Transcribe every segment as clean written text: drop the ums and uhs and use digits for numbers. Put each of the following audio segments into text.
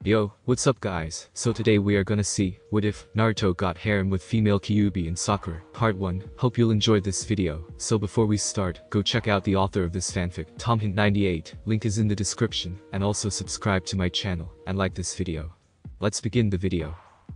Yo, what's up guys? So today we are gonna see, what if Naruto got harem with female Kyuubi and Sakura, part 1. Hope you'll enjoy this video. So before we start, go check out the author of this fanfic, TomHint98, link is in the description, and also subscribe to my channel, and like this video. Let's begin the video.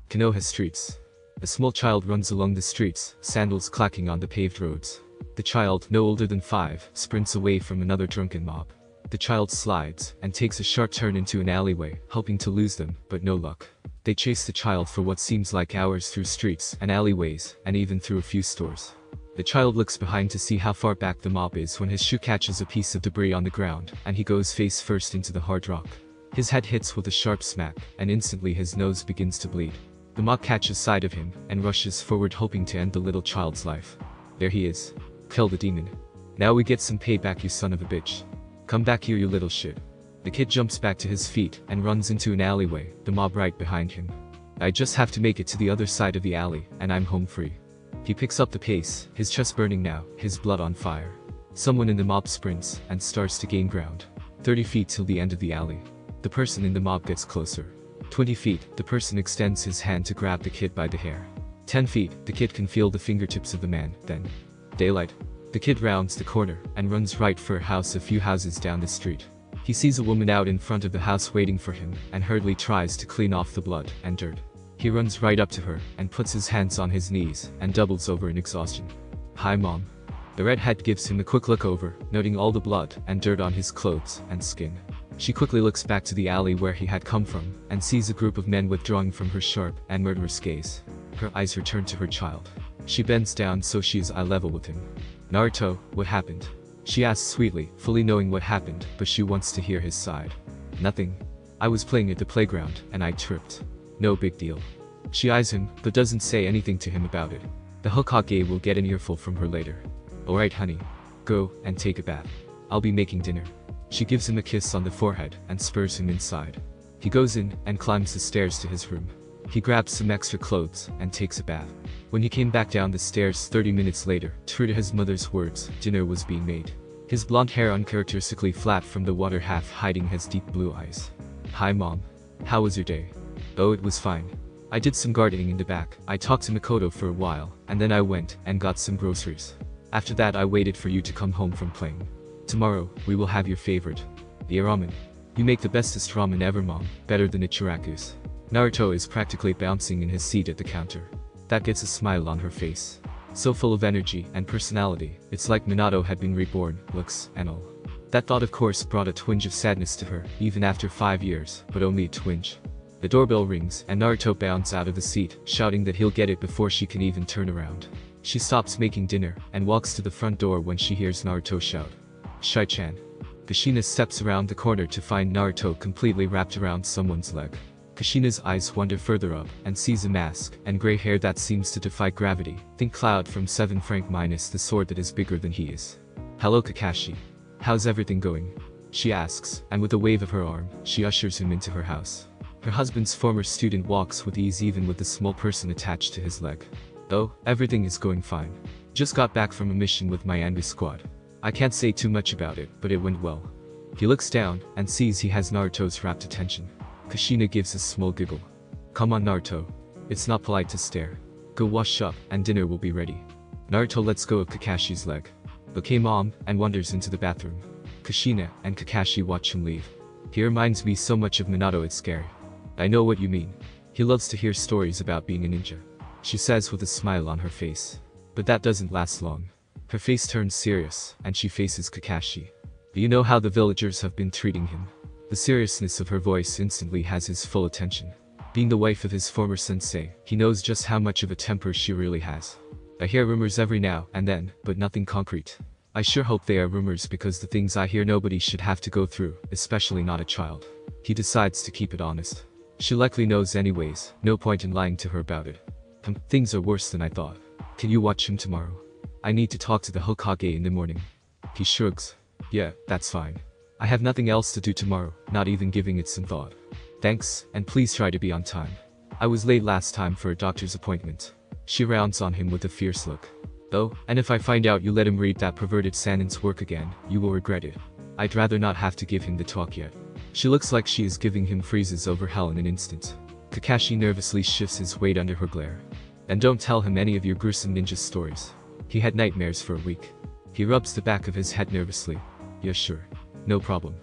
Konoha streets. A small child runs along the streets, sandals clacking on the paved roads. The child, no older than 5, sprints away from another drunken mob. The child slides, and takes a sharp turn into an alleyway, hoping to lose them, but no luck. They chase the child for what seems like hours through streets and alleyways, and even through a few stores. The child looks behind to see how far back the mob is when his shoe catches a piece of debris on the ground, and he goes face first into the hard rock. His head hits with a sharp smack, and instantly his nose begins to bleed. The mob catches sight of him, and rushes forward hoping to end the little child's life. There he is. Kill the demon. Now we get some payback, you son of a bitch. Come back here, you little shit. The kid jumps back to his feet and runs into an alleyway, the mob right behind him. I just have to make it to the other side of the alley, and I'm home free. He picks up the pace, his chest burning now, his blood on fire. Someone in the mob sprints and starts to gain ground. 30 feet till the end of the alley. The person in the mob gets closer. 20 feet, the person extends his hand to grab the kid by the hair. 10 feet, the kid can feel the fingertips of the man, then daylight. The kid rounds the corner and runs right for a house a few houses down the street. He sees a woman out in front of the house waiting for him and hurriedly tries to clean off the blood and dirt. He runs right up to her and puts his hands on his knees and doubles over in exhaustion. "Hi mom." The redhead gives him a quick look over, noting all the blood and dirt on his clothes and skin. She quickly looks back to the alley where he had come from and sees a group of men withdrawing from her sharp and murderous gaze. Her eyes return to her child. She bends down so she is eye level with him. "Naruto, what happened?" she asks sweetly, fully knowing what happened, but she wants to hear his side. "Nothing. I was playing at the playground, and I tripped. No big deal." She eyes him, but doesn't say anything to him about it. The Hokage will get an earful from her later. "Alright honey. Go, and take a bath. I'll be making dinner." She gives him a kiss on the forehead, and spurs him inside. He goes in, and climbs the stairs to his room. He grabs some extra clothes, and takes a bath. When he came back down the stairs 30 minutes later, true to his mother's words, dinner was being made. His blonde hair uncharacteristically flat from the water half hiding his deep blue eyes. "Hi mom. How was your day?" "Oh, it was fine. I did some gardening in the back, I talked to Makoto for a while, and then I went and got some groceries. After that I waited for you to come home from playing. Tomorrow, we will have your favorite, the ramen. You make the bestest ramen ever mom, better than Ichiraku's." Naruto is practically bouncing in his seat at the counter. That gets a smile on her face. So full of energy and personality, it's like Minato had been reborn, looks and all. That thought of course brought a twinge of sadness to her, even after 5 years, but only a twinge. The doorbell rings and Naruto bounds out of the seat, shouting that he'll get it before she can even turn around. She stops making dinner and walks to the front door when she hears Naruto shout, "Shai-chan." Kushina steps around the corner to find Naruto completely wrapped around someone's leg. Kushina's eyes wander further up and sees a mask and gray hair that seems to defy gravity. Think Cloud from 7 Frank minus the sword that is bigger than he is. "Hello Kakashi. How's everything going?" she asks, and with a wave of her arm, she ushers him into her house. Her husband's former student walks with ease even with the small person attached to his leg. "Oh, everything is going fine. Just got back from a mission with my Anbu squad. I can't say too much about it, but it went well." He looks down and sees he has Naruto's rapt attention. Kushina gives a small giggle. "Come on Naruto. It's not polite to stare. Go wash up, and dinner will be ready." Naruto lets go of Kakashi's leg. "Okay mom," and wanders into the bathroom. Kushina and Kakashi watch him leave. "He reminds me so much of Minato, it's scary." "I know what you mean. He loves to hear stories about being a ninja," she says with a smile on her face. But that doesn't last long. Her face turns serious, and she faces Kakashi. "Do you know how the villagers have been treating him?" The seriousness of her voice instantly has his full attention. Being the wife of his former sensei, he knows just how much of a temper she really has. "I hear rumors every now and then, but nothing concrete. I sure hope they are rumors because the things I hear nobody should have to go through, especially not a child." He decides to keep it honest. She likely knows anyways, no point in lying to her about it. Things are worse than I thought. Can you watch him tomorrow? I need to talk to the Hokage in the morning." He shrugs. "Yeah, that's fine. I have nothing else to do tomorrow, not even giving it some thought. Thanks, and please try to be on time. I was late last time for a doctor's appointment." She rounds on him with a fierce look. "Oh, and if I find out you let him read that perverted Sanin's work again, you will regret it. I'd rather not have to give him the talk yet." She looks like she is giving him freezes over hell in an instant. Kakashi nervously shifts his weight under her glare. And don't tell him any of your gruesome ninja stories. He had nightmares for a week. He rubs the back of his head nervously. Yeah, sure. No problem.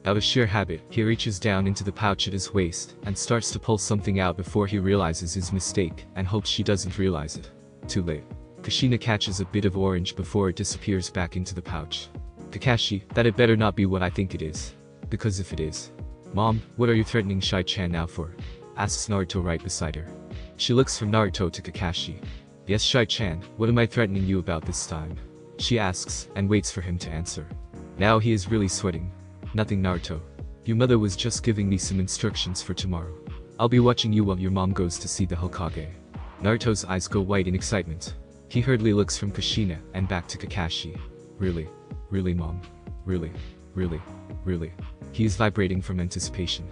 Out of sheer habit, he reaches down into the pouch at his waist and starts to pull something out before he realizes his mistake and hopes she doesn't realize it. Too late. Kushina catches a bit of orange before it disappears back into the pouch. Kakashi, that it better not be what I think it is. Because if it is... Mom, what are you threatening Shai-chan now for? Asks Naruto right beside her. She looks from Naruto to Kakashi. Yes, Shai-chan, what am I threatening you about this time? She asks, and waits for him to answer. Now he is really sweating. Nothing, Naruto. Your mother was just giving me some instructions for tomorrow. I'll be watching you while your mom goes to see the Hokage. Naruto's eyes go white in excitement. He hurriedly looks from Kushina and back to Kakashi. Really? Really, Mom? Really? Really? Really? He is vibrating from anticipation.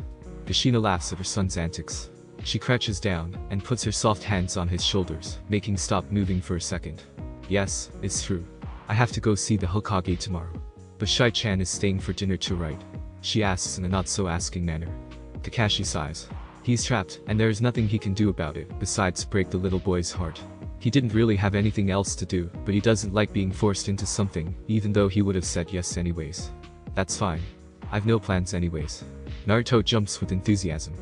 Kushina laughs at her son's antics. She crouches down and puts her soft hands on his shoulders, making stop moving for a second. Yes, it's true. I have to go see the Hokage tomorrow. But Shai-chan is staying for dinner too, right? She asks in a not-so-asking manner. Kakashi sighs. He's trapped, and there is nothing he can do about it, besides break the little boy's heart. He didn't really have anything else to do, but he doesn't like being forced into something, even though he would have said yes anyways. That's fine. I've no plans anyways. Naruto jumps with enthusiasm.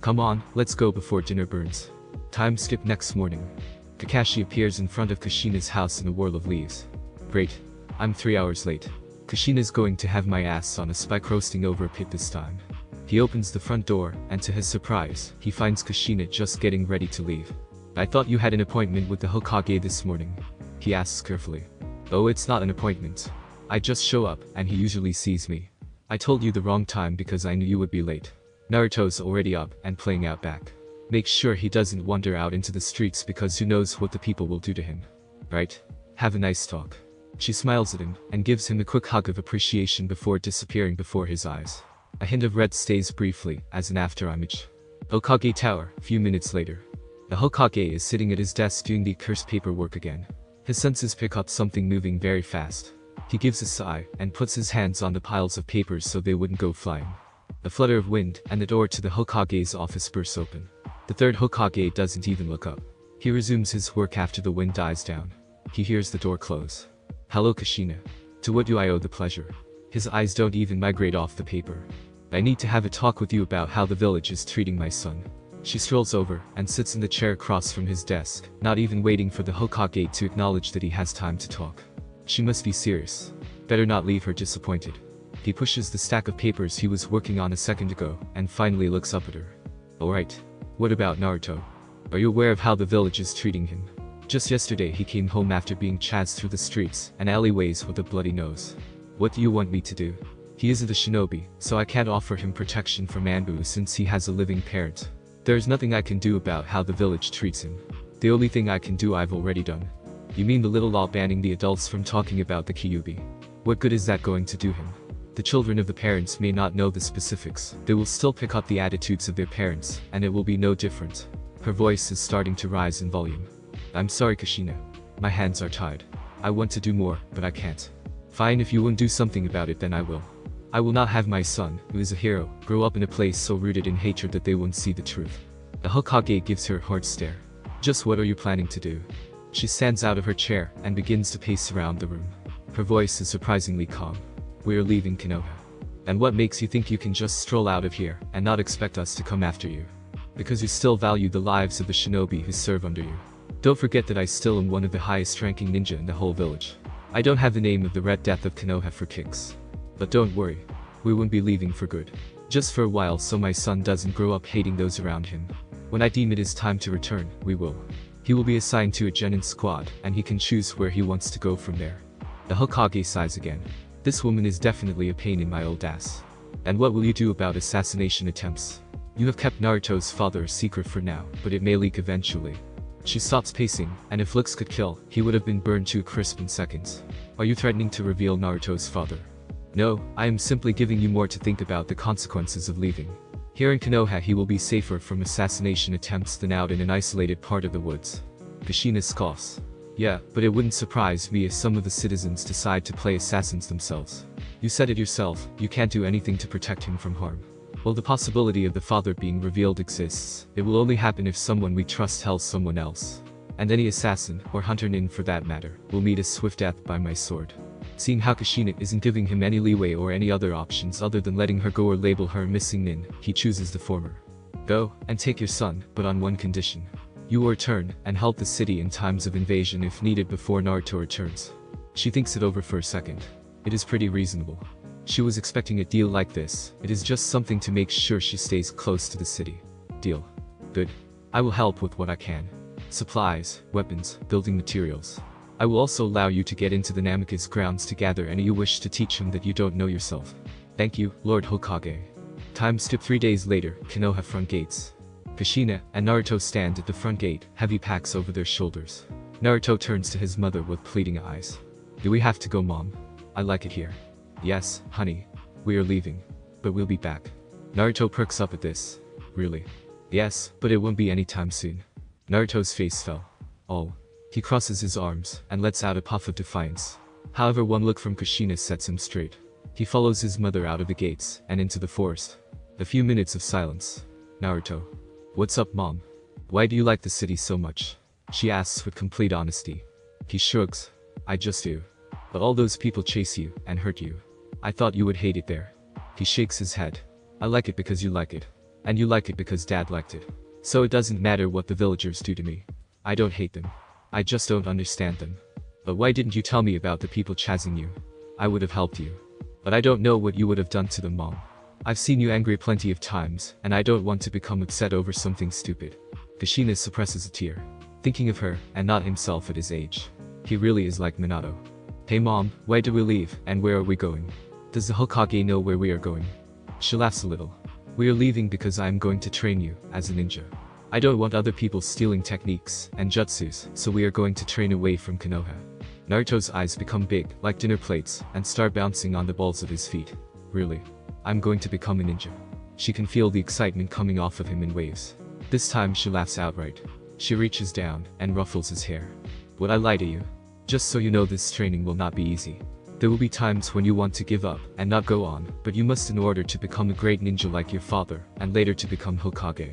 Come on, let's go before dinner burns. Time skip next morning. Kakashi appears in front of Kushina's house in a whirl of leaves. Great. I'm 3 hours late. Kushina's going to have my ass on a spike roasting over a pit this time. He opens the front door, and to his surprise, he finds Kushina just getting ready to leave. I thought you had an appointment with the Hokage this morning. He asks carefully. Oh, it's not an appointment. I just show up, and he usually sees me. I told you the wrong time because I knew you would be late. Naruto's already up and playing out back. Make sure he doesn't wander out into the streets because who knows what the people will do to him. Right? Have a nice talk. She smiles at him and gives him a quick hug of appreciation before disappearing before his eyes. A hint of red stays briefly as an afterimage. Hokage Tower, a few minutes later. The Hokage is sitting at his desk doing the accursed paperwork again. His senses pick up something moving very fast. He gives a sigh and puts his hands on the piles of papers so they wouldn't go flying. A flutter of wind and the door to the Hokage's office bursts open. The third Hokage doesn't even look up. He resumes his work after the wind dies down. He hears the door close. Hello, Kushina. To what do I owe the pleasure? His eyes don't even migrate off the paper. I need to have a talk with you about how the village is treating my son. She strolls over and sits in the chair across from his desk, not even waiting for the Hokage to acknowledge that he has time to talk. She must be serious. Better not leave her disappointed. He pushes the stack of papers he was working on a second ago and finally looks up at her. Alright. What about Naruto? Are you aware of how the village is treating him? Just yesterday he came home after being chased through the streets and alleyways with a bloody nose. What do you want me to do? He isn't a shinobi, so I can't offer him protection from Anbu since he has a living parent. There's nothing I can do about how the village treats him. The only thing I can do I've already done. You mean the little law banning the adults from talking about the Kyuubi? What good is that going to do him? The children of the parents may not know the specifics. They will still pick up the attitudes of their parents, and it will be no different. Her voice is starting to rise in volume. I'm sorry, Kushina. My hands are tied. I want to do more, but I can't. Fine, if you won't do something about it, then I will. I will not have my son, who is a hero, grow up in a place so rooted in hatred that they won't see the truth. The Hokage gives her a hard stare. Just what are you planning to do? She stands out of her chair and begins to pace around the room. Her voice is surprisingly calm. We are leaving Konoha. And what makes you think you can just stroll out of here and not expect us to come after you? Because you still value the lives of the shinobi who serve under you. Don't forget that I still am one of the highest ranking ninja in the whole village. I don't have the name of the Red Death of Konoha for kicks. But don't worry. We won't be leaving for good. Just for a while so my son doesn't grow up hating those around him. When I deem it is time to return, we will. He will be assigned to a genin squad and he can choose where he wants to go from there. The Hokage sighs again. This woman is definitely a pain in my old ass. And what will you do about assassination attempts? You have kept Naruto's father a secret for now, but it may leak eventually. She stops pacing, and if looks could kill, he would have been burned to a crisp in seconds. Are you threatening to reveal Naruto's father? No, I am simply giving you more to think about the consequences of leaving. Here in Konoha he will be safer from assassination attempts than out in an isolated part of the woods. Kushina scoffs. Yeah, but it wouldn't surprise me if some of the citizens decide to play assassins themselves. You said it yourself, you can't do anything to protect him from harm. While the possibility of the father being revealed exists, it will only happen if someone we trust tells someone else. And any assassin, or hunter nin for that matter, will meet a swift death by my sword. Seeing how Kushina isn't giving him any leeway or any other options other than letting her go or label her a missing nin, he chooses the former. Go, and take your son, but on one condition. You will return, and help the city in times of invasion if needed before Naruto returns. She thinks it over for a second. It is pretty reasonable. She was expecting a deal like this. It is just something to make sure she stays close to the city. Deal. Good. I will help with what I can. Supplies, weapons, building materials. I will also allow you to get into the Namikaze grounds to gather any you wish to teach him that you don't know yourself. Thank you, Lord Hokage. Time skip 3 days later, Konoha front gates. Kushina and Naruto stand at the front gate, heavy packs over their shoulders. Naruto turns to his mother with pleading eyes. Do we have to go, Mom? I like it here. Yes, honey. We are leaving. But we'll be back. Naruto perks up at this. Really? Yes, but it won't be anytime soon. Naruto's face fell. Oh. He crosses his arms and lets out a puff of defiance. However, one look from Kushina sets him straight. He follows his mother out of the gates and into the forest. A few minutes of silence. Naruto. What's up, Mom? Why do you like the city so much? She asks with complete honesty. He shrugs. I just do. But all those people chase you and hurt you. I thought you would hate it there. He shakes his head. I like it because you like it. And you like it because Dad liked it. So it doesn't matter what the villagers do to me. I don't hate them. I just don't understand them. But why didn't you tell me about the people chasing you? I would have helped you. But I don't know what you would have done to them, Mom. I've seen you angry plenty of times, and I don't want to become upset over something stupid. Kushina suppresses a tear, thinking of her, and not himself at his age. He really is like Minato. Hey Mom, why do we leave, and where are we going? Does the Hokage know where we are going? She laughs a little. We are leaving because I am going to train you, as a ninja. I don't want other people stealing techniques and jutsus, so we are going to train away from Konoha. Naruto's eyes become big, like dinner plates, and start bouncing on the balls of his feet. Really? I'm going to become a ninja. She can feel the excitement coming off of him in waves. This time she laughs outright. She reaches down and ruffles his hair. Would I lie to you? Just so you know, this training will not be easy. There will be times when you want to give up and not go on, but you must in order to become a great ninja like your father, and later to become Hokage.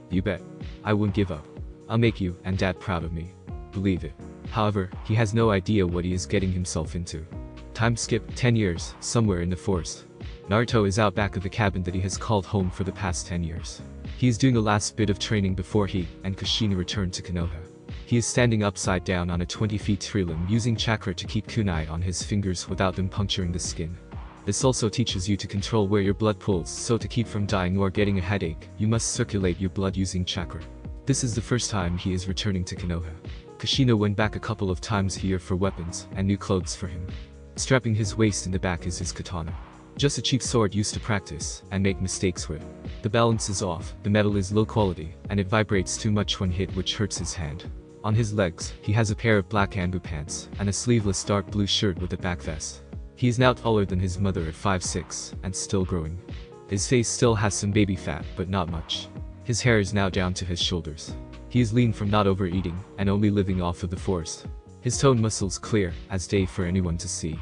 You bet. I won't give up. I'll make you and Dad proud of me. Believe it. However, he has no idea what he is getting himself into. Time skip 10 years, somewhere in the forest. Naruto is out back of the cabin that he has called home for the past 10 years. He is doing a last bit of training before he and Kushina return to Konoha. He is standing upside down on a 20-feet tree limb using chakra to keep kunai on his fingers without them puncturing the skin. This also teaches you to control where your blood pulls, so to keep from dying or getting a headache, you must circulate your blood using chakra. This is the first time he is returning to Konoha. Kushina went back a couple of times here for weapons and new clothes for him. Strapping his waist in the back is his katana. Just a cheap sword used to practice and make mistakes with. The balance is off, the metal is low quality, and it vibrates too much when hit, which hurts his hand. On his legs, he has a pair of black ambu pants and a sleeveless dark blue shirt with a back vest. He is now taller than his mother at 5'6", and still growing. His face still has some baby fat, but not much. His hair is now down to his shoulders. He is lean from not overeating and only living off of the forest. His toned muscles clear as day for anyone to see.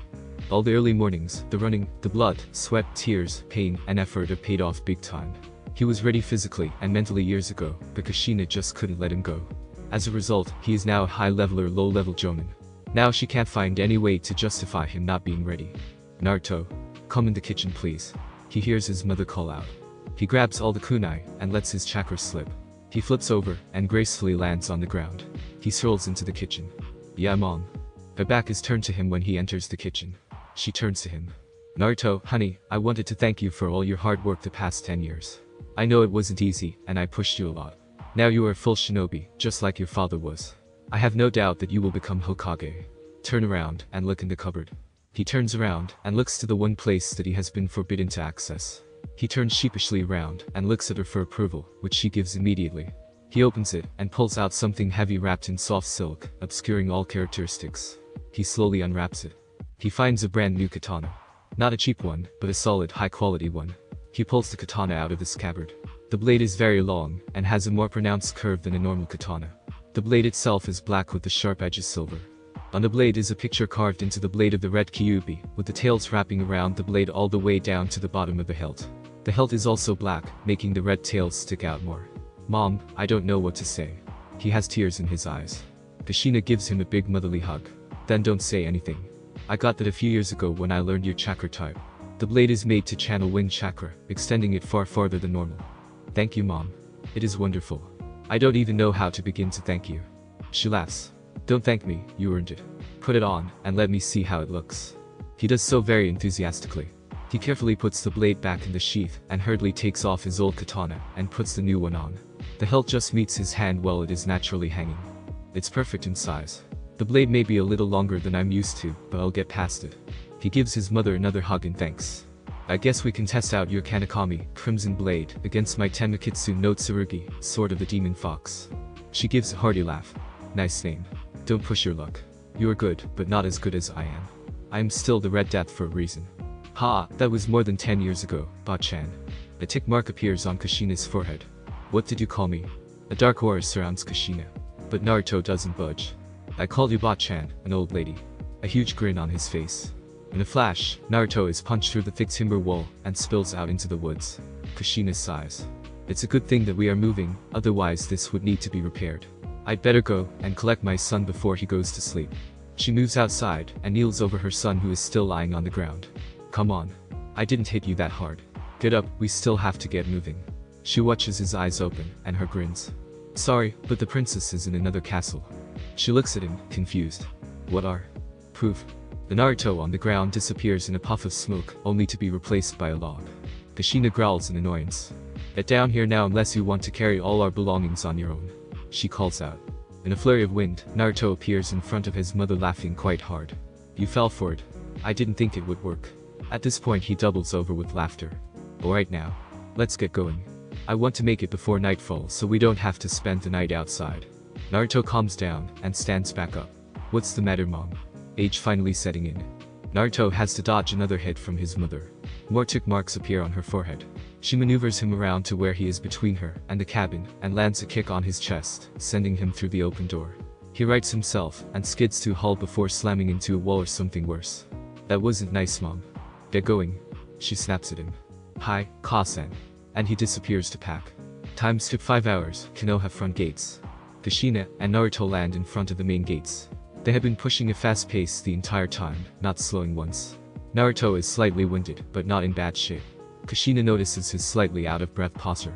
All the early mornings, the running, the blood, sweat, tears, pain, and effort have paid off big time. He was ready physically and mentally years ago, but Kushina just couldn't let him go. As a result, he is now a high-level or low-level jonin. Now she can't find any way to justify him not being ready. Naruto, come in the kitchen please. He hears his mother call out. He grabs all the kunai and lets his chakra slip. He flips over and gracefully lands on the ground. He strolls into the kitchen. Yeah, Mom. Her back is turned to him when he enters the kitchen. She turns to him. Naruto, honey, I wanted to thank you for all your hard work the past 10 years. I know it wasn't easy, and I pushed you a lot. Now you are a full shinobi, just like your father was. I have no doubt that you will become Hokage. Turn around and look in the cupboard. He turns around and looks to the one place that he has been forbidden to access. He turns sheepishly around and looks at her for approval, which she gives immediately. He opens it and pulls out something heavy wrapped in soft silk, obscuring all characteristics. He slowly unwraps it. He finds a brand new katana. Not a cheap one, but a solid, high-quality one. He pulls the katana out of the scabbard. The blade is very long and has a more pronounced curve than a normal katana. The blade itself is black with the sharp edges silver. On the blade is a picture carved into the blade of the red Kyuubi, with the tails wrapping around the blade all the way down to the bottom of the hilt. The hilt is also black, making the red tails stick out more. Mom, I don't know what to say. He has tears in his eyes. Kushina gives him a big motherly hug. Then don't say anything. I got that a few years ago when I learned your chakra type. The blade is made to channel wind chakra, extending it far farther than normal. Thank you, Mom. It is wonderful. I don't even know how to begin to thank you. She laughs. Don't thank me, you earned it. Put it on, and let me see how it looks. He does so very enthusiastically. He carefully puts the blade back in the sheath and hurriedly takes off his old katana and puts the new one on. The hilt just meets his hand while it is naturally hanging. It's perfect in size. The blade may be a little longer than I'm used to, but I'll get past it. He gives his mother another hug and thanks. I guess we can test out your Kanekami, Crimson Blade, against my Tenmakitsu no Tsurugi, Sword of the Demon Fox. She gives a hearty laugh. Nice name. Don't push your luck. You are good, but not as good as I am. I am still the Red Death for a reason. Ha, that was more than 10 years ago, Ba-chan. A tick mark appears on Kushina's forehead. What did you call me? A dark aura surrounds Kushina. But Naruto doesn't budge. I called you Ba-chan, an old lady. A huge grin on his face. In a flash, Naruto is punched through the thick timber wall and spills out into the woods. Kushina sighs. It's a good thing that we are moving, otherwise this would need to be repaired. I'd better go and collect my son before he goes to sleep. She moves outside and kneels over her son who is still lying on the ground. Come on. I didn't hit you that hard. Get up, we still have to get moving. She watches his eyes open and her grins. Sorry, but the princess is in another castle. She looks at him, confused. What are? Proof. The Naruto on the ground disappears in a puff of smoke, only to be replaced by a log. Kushina growls in annoyance. Get down here now unless you want to carry all our belongings on your own. She calls out. In a flurry of wind, Naruto appears in front of his mother laughing quite hard. You fell for it. I didn't think it would work. At this point he doubles over with laughter. Alright now. Let's get going. I want to make it before nightfall so we don't have to spend the night outside. Naruto calms down and stands back up. What's the matter, Mom? Age finally setting in. Naruto has to dodge another hit from his mother. More tick marks appear on her forehead. She maneuvers him around to where he is between her and the cabin and lands a kick on his chest, sending him through the open door. He rights himself and skids to a halt before slamming into a wall or something worse. That wasn't nice, Mom. Get going. She snaps at him. Hi, Ka-san. And he disappears to pack. Time skip 5 hours, Konoha front gates. Kushina and Naruto land in front of the main gates. They have been pushing a fast pace the entire time, not slowing once. Naruto is slightly winded, but not in bad shape. Kushina notices his slightly out-of-breath posture.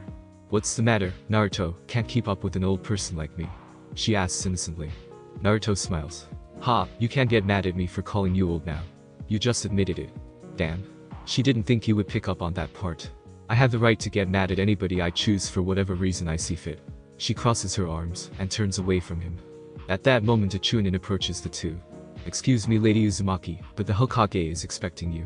What's the matter, Naruto? Can't keep up with an old person like me? She asks innocently. Naruto smiles. Ha, you can't get mad at me for calling you old now. You just admitted it. Damn. She didn't think you would pick up on that part. I have the right to get mad at anybody I choose for whatever reason I see fit. She crosses her arms and turns away from him. At that moment a Chunin approaches the two. Excuse me, Lady Uzumaki, but the Hokage is expecting you.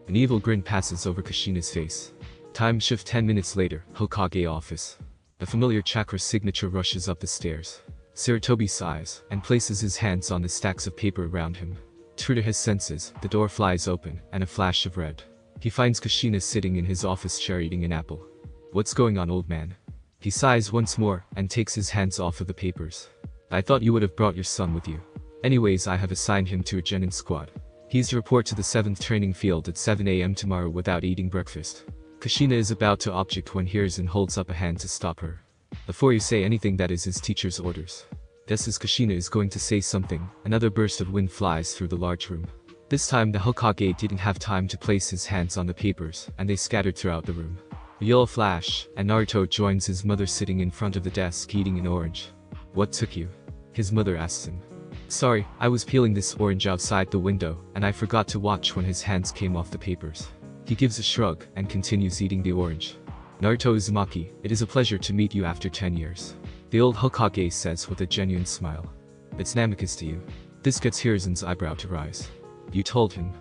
An evil grin passes over Kushina's face. Time shift 10 minutes later, Hokage office. A familiar chakra signature rushes up the stairs. Sarutobi sighs and places his hands on the stacks of paper around him. True to his senses, the door flies open and a flash of red. He finds Kushina sitting in his office chair eating an apple. What's going on, old man? He sighs once more and takes his hands off of the papers. I thought you would have brought your son with you. Anyways, I have assigned him to a Genin squad. He's to report to the 7th training field at 7 AM tomorrow without eating breakfast. Kushina is about to object when Hiruzen holds up a hand to stop her. Before you say anything, that is his teacher's orders. Just as Kushina is going to say something, another burst of wind flies through the large room. This time the Hokage didn't have time to place his hands on the papers, and they scattered throughout the room. A yellow flash, and Naruto joins his mother sitting in front of the desk eating an orange. What took you? His mother asks him. Sorry, I was peeling this orange outside the window, and I forgot to watch when his hands came off the papers. He gives a shrug and continues eating the orange. Naruto Uzumaki, it is a pleasure to meet you after 10 years. The old Hokage says with a genuine smile. It's Namikaze to you. This gets Hiruzen's eyebrow to rise. You told him.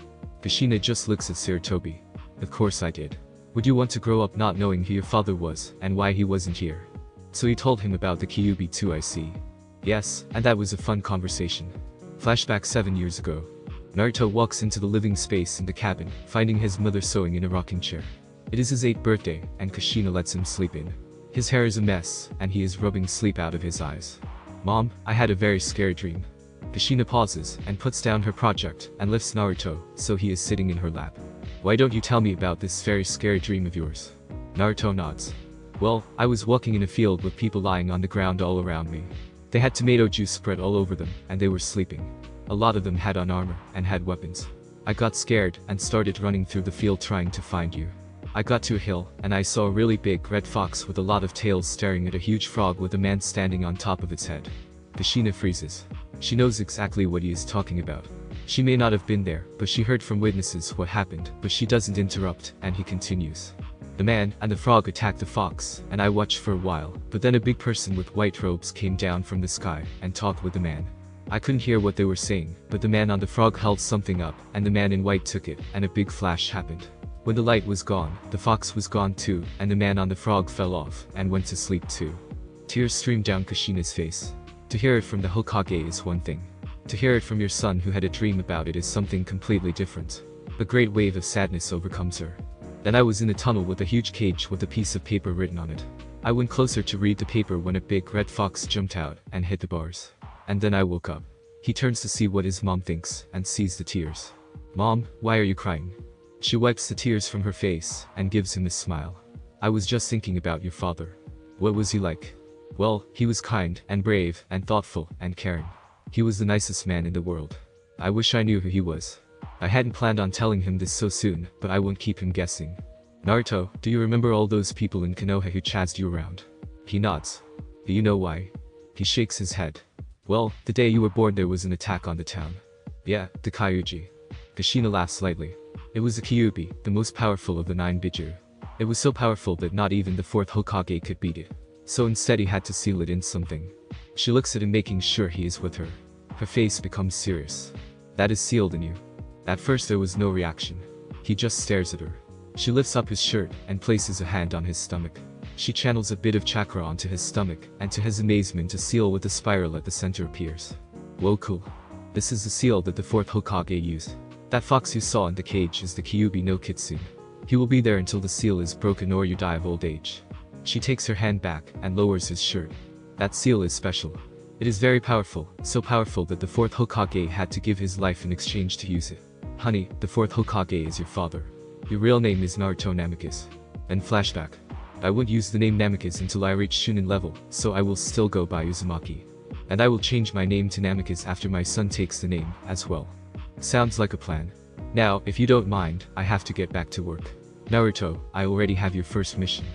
Kushina just looks at Sarutobi. Of course I did. Would you want to grow up not knowing who your father was and why he wasn't here? So you told him about the Kyuubi too, I see. Yes, and that was a fun conversation. Flashback 7 years ago. Naruto walks into the living space in the cabin, finding his mother sewing in a rocking chair. It is his 8th birthday, and Kushina lets him sleep in. His hair is a mess, and he is rubbing sleep out of his eyes. Mom, I had a very scary dream. Kushina pauses and puts down her project and lifts Naruto, so he is sitting in her lap. Why don't you tell me about this very scary dream of yours? Naruto nods. Well, I was walking in a field with people lying on the ground all around me. They had tomato juice spread all over them, and they were sleeping. A lot of them had on armor, and had weapons. I got scared, and started running through the field trying to find you. I got to a hill, and I saw a really big red fox with a lot of tails staring at a huge frog with a man standing on top of its head. Kushina freezes. She knows exactly what he is talking about. She may not have been there, but she heard from witnesses what happened, but she doesn't interrupt, and he continues. The man and the frog attacked the fox, and I watched for a while, but then a big person with white robes came down from the sky, and talked with the man. I couldn't hear what they were saying, but the man on the frog held something up, and the man in white took it, and a big flash happened. When the light was gone, the fox was gone too, and the man on the frog fell off, and went to sleep too. Tears streamed down Kushina's face. To hear it from the Hokage is one thing. To hear it from your son who had a dream about it is something completely different. A great wave of sadness overcomes her. Then I was in a tunnel with a huge cage with a piece of paper written on it. I went closer to read the paper when a big red fox jumped out and hit the bars. And then I woke up. He turns to see what his mom thinks and sees the tears. Mom, why are you crying? She wipes the tears from her face and gives him a smile. I was just thinking about your father. What was he like? Well, he was kind and brave and thoughtful and caring. He was the nicest man in the world. I wish I knew who he was. I hadn't planned on telling him this so soon, but I won't keep him guessing. Naruto, do you remember all those people in Konoha who chased you around? He nods. Do you know why? He shakes his head. Well, the day you were born there was an attack on the town. Yeah, the Kyuubi. Kushina laughs lightly. It was the Kyuubi, the most powerful of the 9 Biju. It was so powerful that not even the 4th Hokage could beat it. So instead he had to seal it in something. She looks at him making sure he is with her. Her face becomes serious. That is sealed in you. At first there was no reaction. He just stares at her. She lifts up his shirt and places a hand on his stomach. She channels a bit of chakra onto his stomach, and to his amazement a seal with a spiral at the center appears. Whoa, cool. This is the seal that the 4th Hokage used. That fox you saw in the cage is the Kyuubi no Kitsune. He will be there until the seal is broken or you die of old age. She takes her hand back and lowers his shirt. That seal is special. It is very powerful, so powerful that the 4th Hokage had to give his life in exchange to use it. Honey, the 4th Hokage is your father. Your real name is Naruto Namikaze. And flashback. I won't use the name Namikaze until I reach Chunin level, so I will still go by Uzumaki. And I will change my name to Namikaze after my son takes the name, as well. Sounds like a plan. Now, if you don't mind, I have to get back to work. Naruto, I already have your first mission.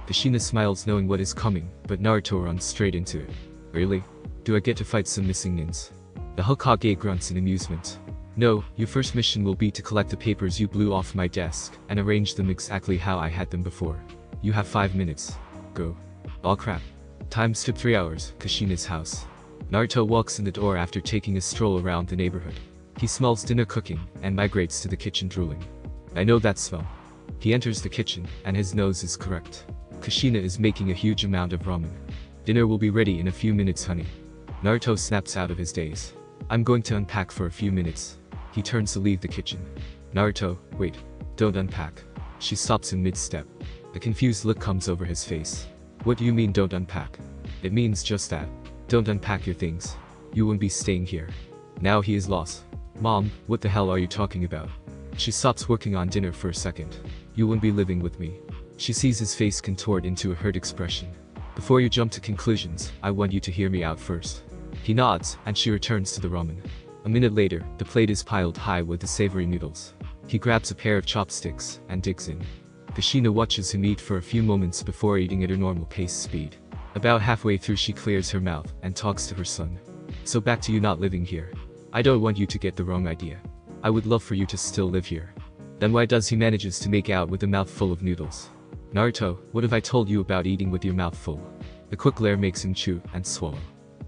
Kushina smiles knowing what is coming, but Naruto runs straight into it. Really? Do I get to fight some missing nins? The Hokage grunts in amusement. No, your first mission will be to collect the papers you blew off my desk, and arrange them exactly how I had them before. You have 5 minutes. Go. Oh crap. Time skipped 3 hours, Kushina's house. Naruto walks in the door after taking a stroll around the neighborhood. He smells dinner cooking, and migrates to the kitchen drooling. I know that smell. He enters the kitchen, and his nose is correct. Kushina is making a huge amount of ramen. Dinner will be ready in a few minutes, honey. Naruto snaps out of his daze. I'm going to unpack for a few minutes. He turns to leave the kitchen. Naruto, wait. Don't unpack. She stops in mid-step. A confused look comes over his face. What do you mean don't unpack? It means just that. Don't unpack your things. You won't be staying here. Now he is lost. Mom, what the hell are you talking about? She stops working on dinner for a second. You won't be living with me. She sees his face contort into a hurt expression. Before you jump to conclusions, I want you to hear me out first. He nods, and she returns to the ramen. A minute later, the plate is piled high with the savory noodles. He grabs a pair of chopsticks, and digs in. Kushina watches him eat for a few moments before eating at her normal pace speed. About halfway through she clears her mouth, and talks to her son. So back to you not living here. I don't want you to get the wrong idea. I would love for you to still live here. Then why does he manages to make out with a mouth full of noodles? Naruto, what have I told you about eating with your mouth full? The quick glare makes him chew and swallow.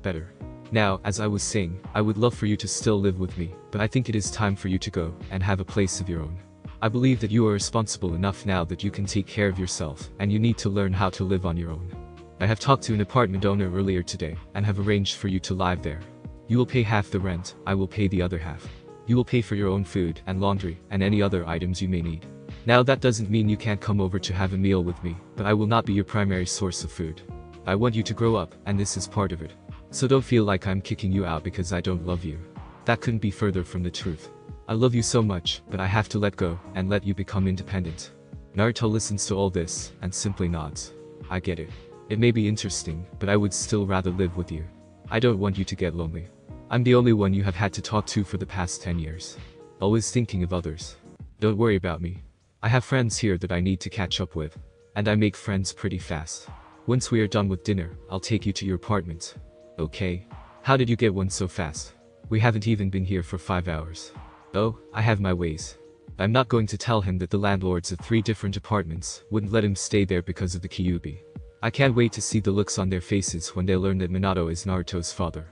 Better. Now, as I was saying, I would love for you to still live with me, but I think it is time for you to go and have a place of your own. I believe that you are responsible enough now that you can take care of yourself, and you need to learn how to live on your own. I have talked to an apartment owner earlier today, and have arranged for you to live there. You will pay half the rent, I will pay the other half. You will pay for your own food and laundry and any other items you may need. Now that doesn't mean you can't come over to have a meal with me, but I will not be your primary source of food. I want you to grow up, and this is part of it. So don't feel like I'm kicking you out because I don't love you. That couldn't be further from the truth. I love you so much, but I have to let go and let you become independent. Naruto listens to all this, and simply nods. I get it. It may be interesting, but I would still rather live with you. I don't want you to get lonely. I'm the only one you have had to talk to for the past 10 years. Always thinking of others. Don't worry about me. I have friends here that I need to catch up with. And I make friends pretty fast. Once we are done with dinner, I'll take you to your apartment. Okay? How did you get one so fast? We haven't even been here for 5 hours. Oh, I have my ways. I'm not going to tell him that the landlords of 3 different apartments wouldn't let him stay there because of the Kyuubi. I can't wait to see the looks on their faces when they learn that Minato is Naruto's father.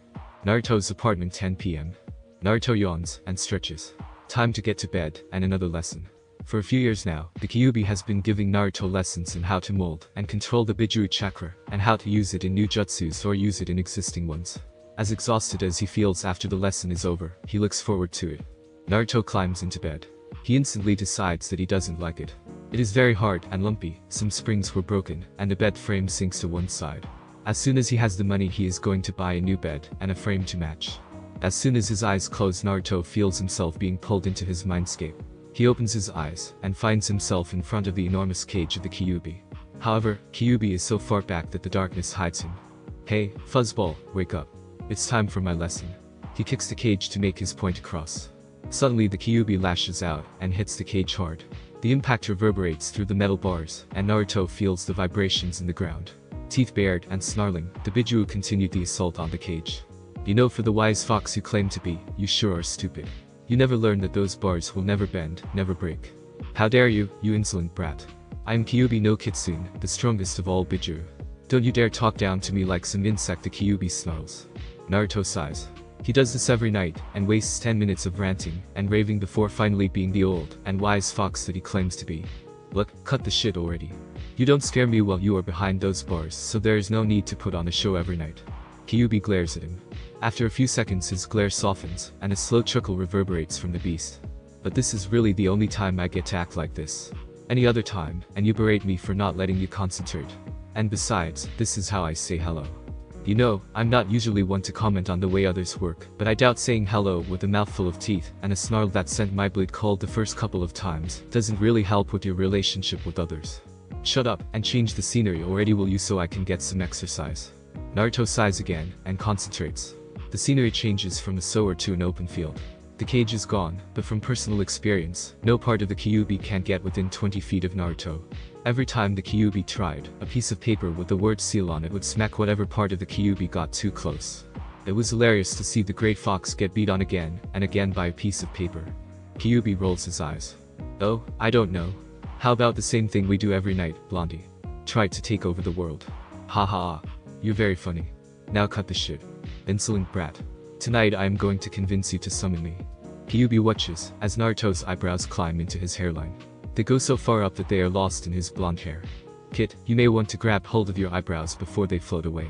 Naruto's apartment, 10 p.m. Naruto yawns and stretches. Time to get to bed and another lesson. For a few years now, the Kyuubi has been giving Naruto lessons in how to mold and control the Bijuu chakra and how to use it in new jutsus or use it in existing ones. As exhausted as he feels after the lesson is over, he looks forward to it. Naruto climbs into bed. He instantly decides that he doesn't like it. It is very hard and lumpy, some springs were broken, and the bed frame sinks to one side. As soon as he has the money, he is going to buy a new bed and a frame to match. As soon as his eyes close, Naruto feels himself being pulled into his mindscape. He opens his eyes and finds himself in front of the enormous cage of the Kyuubi. However, Kyuubi is so far back that the darkness hides him. Hey, fuzzball, wake up. It's time for my lesson. He kicks the cage to make his point across. Suddenly the Kyuubi lashes out and hits the cage hard. The impact reverberates through the metal bars, and Naruto feels the vibrations in the ground. Teeth bared and snarling, the Bijuu continued the assault on the cage. You know, for the wise fox you claim to be, you sure are stupid. You never learn that those bars will never bend, never break. How dare you, you insolent brat. I am Kyuubi no Kitsune, the strongest of all Bijuu. Don't you dare talk down to me like some insect, the Kyuubi snarls. Naruto sighs. He does this every night, and wastes 10 minutes of ranting and raving before finally being the old and wise fox that he claims to be. Look, cut the shit already. You don't scare me while you are behind those bars, so there is no need to put on a show every night. Kyuubi glares at him. After a few seconds his glare softens, and a slow chuckle reverberates from the beast. But this is really the only time I get to act like this. Any other time, and you berate me for not letting you concentrate. And besides, this is how I say hello. You know, I'm not usually one to comment on the way others work, but I doubt saying hello with a mouthful of teeth and a snarl that sent my blood cold the first couple of times doesn't really help with your relationship with others. Shut up and change the scenery already, will you, so I can get some exercise. Naruto sighs again and concentrates. The scenery changes from a sewer to an open field. The cage is gone, but from personal experience, no part of the Kyuubi can get within 20 feet of Naruto. Every time the Kyuubi tried, a piece of paper with the word seal on it would smack whatever part of the Kyuubi got too close. It was hilarious to see the great fox get beat on again and again by a piece of paper. Kyuubi rolls his eyes. Oh, I don't know. How about the same thing we do every night, Blondie? Tried to take over the world. Ha ha. You're very funny. Now cut the shit. Insolent brat. Tonight I am going to convince you to summon me. Kyuubi watches as Naruto's eyebrows climb into his hairline. They go so far up that they are lost in his blonde hair. Kid, you may want to grab hold of your eyebrows before they float away.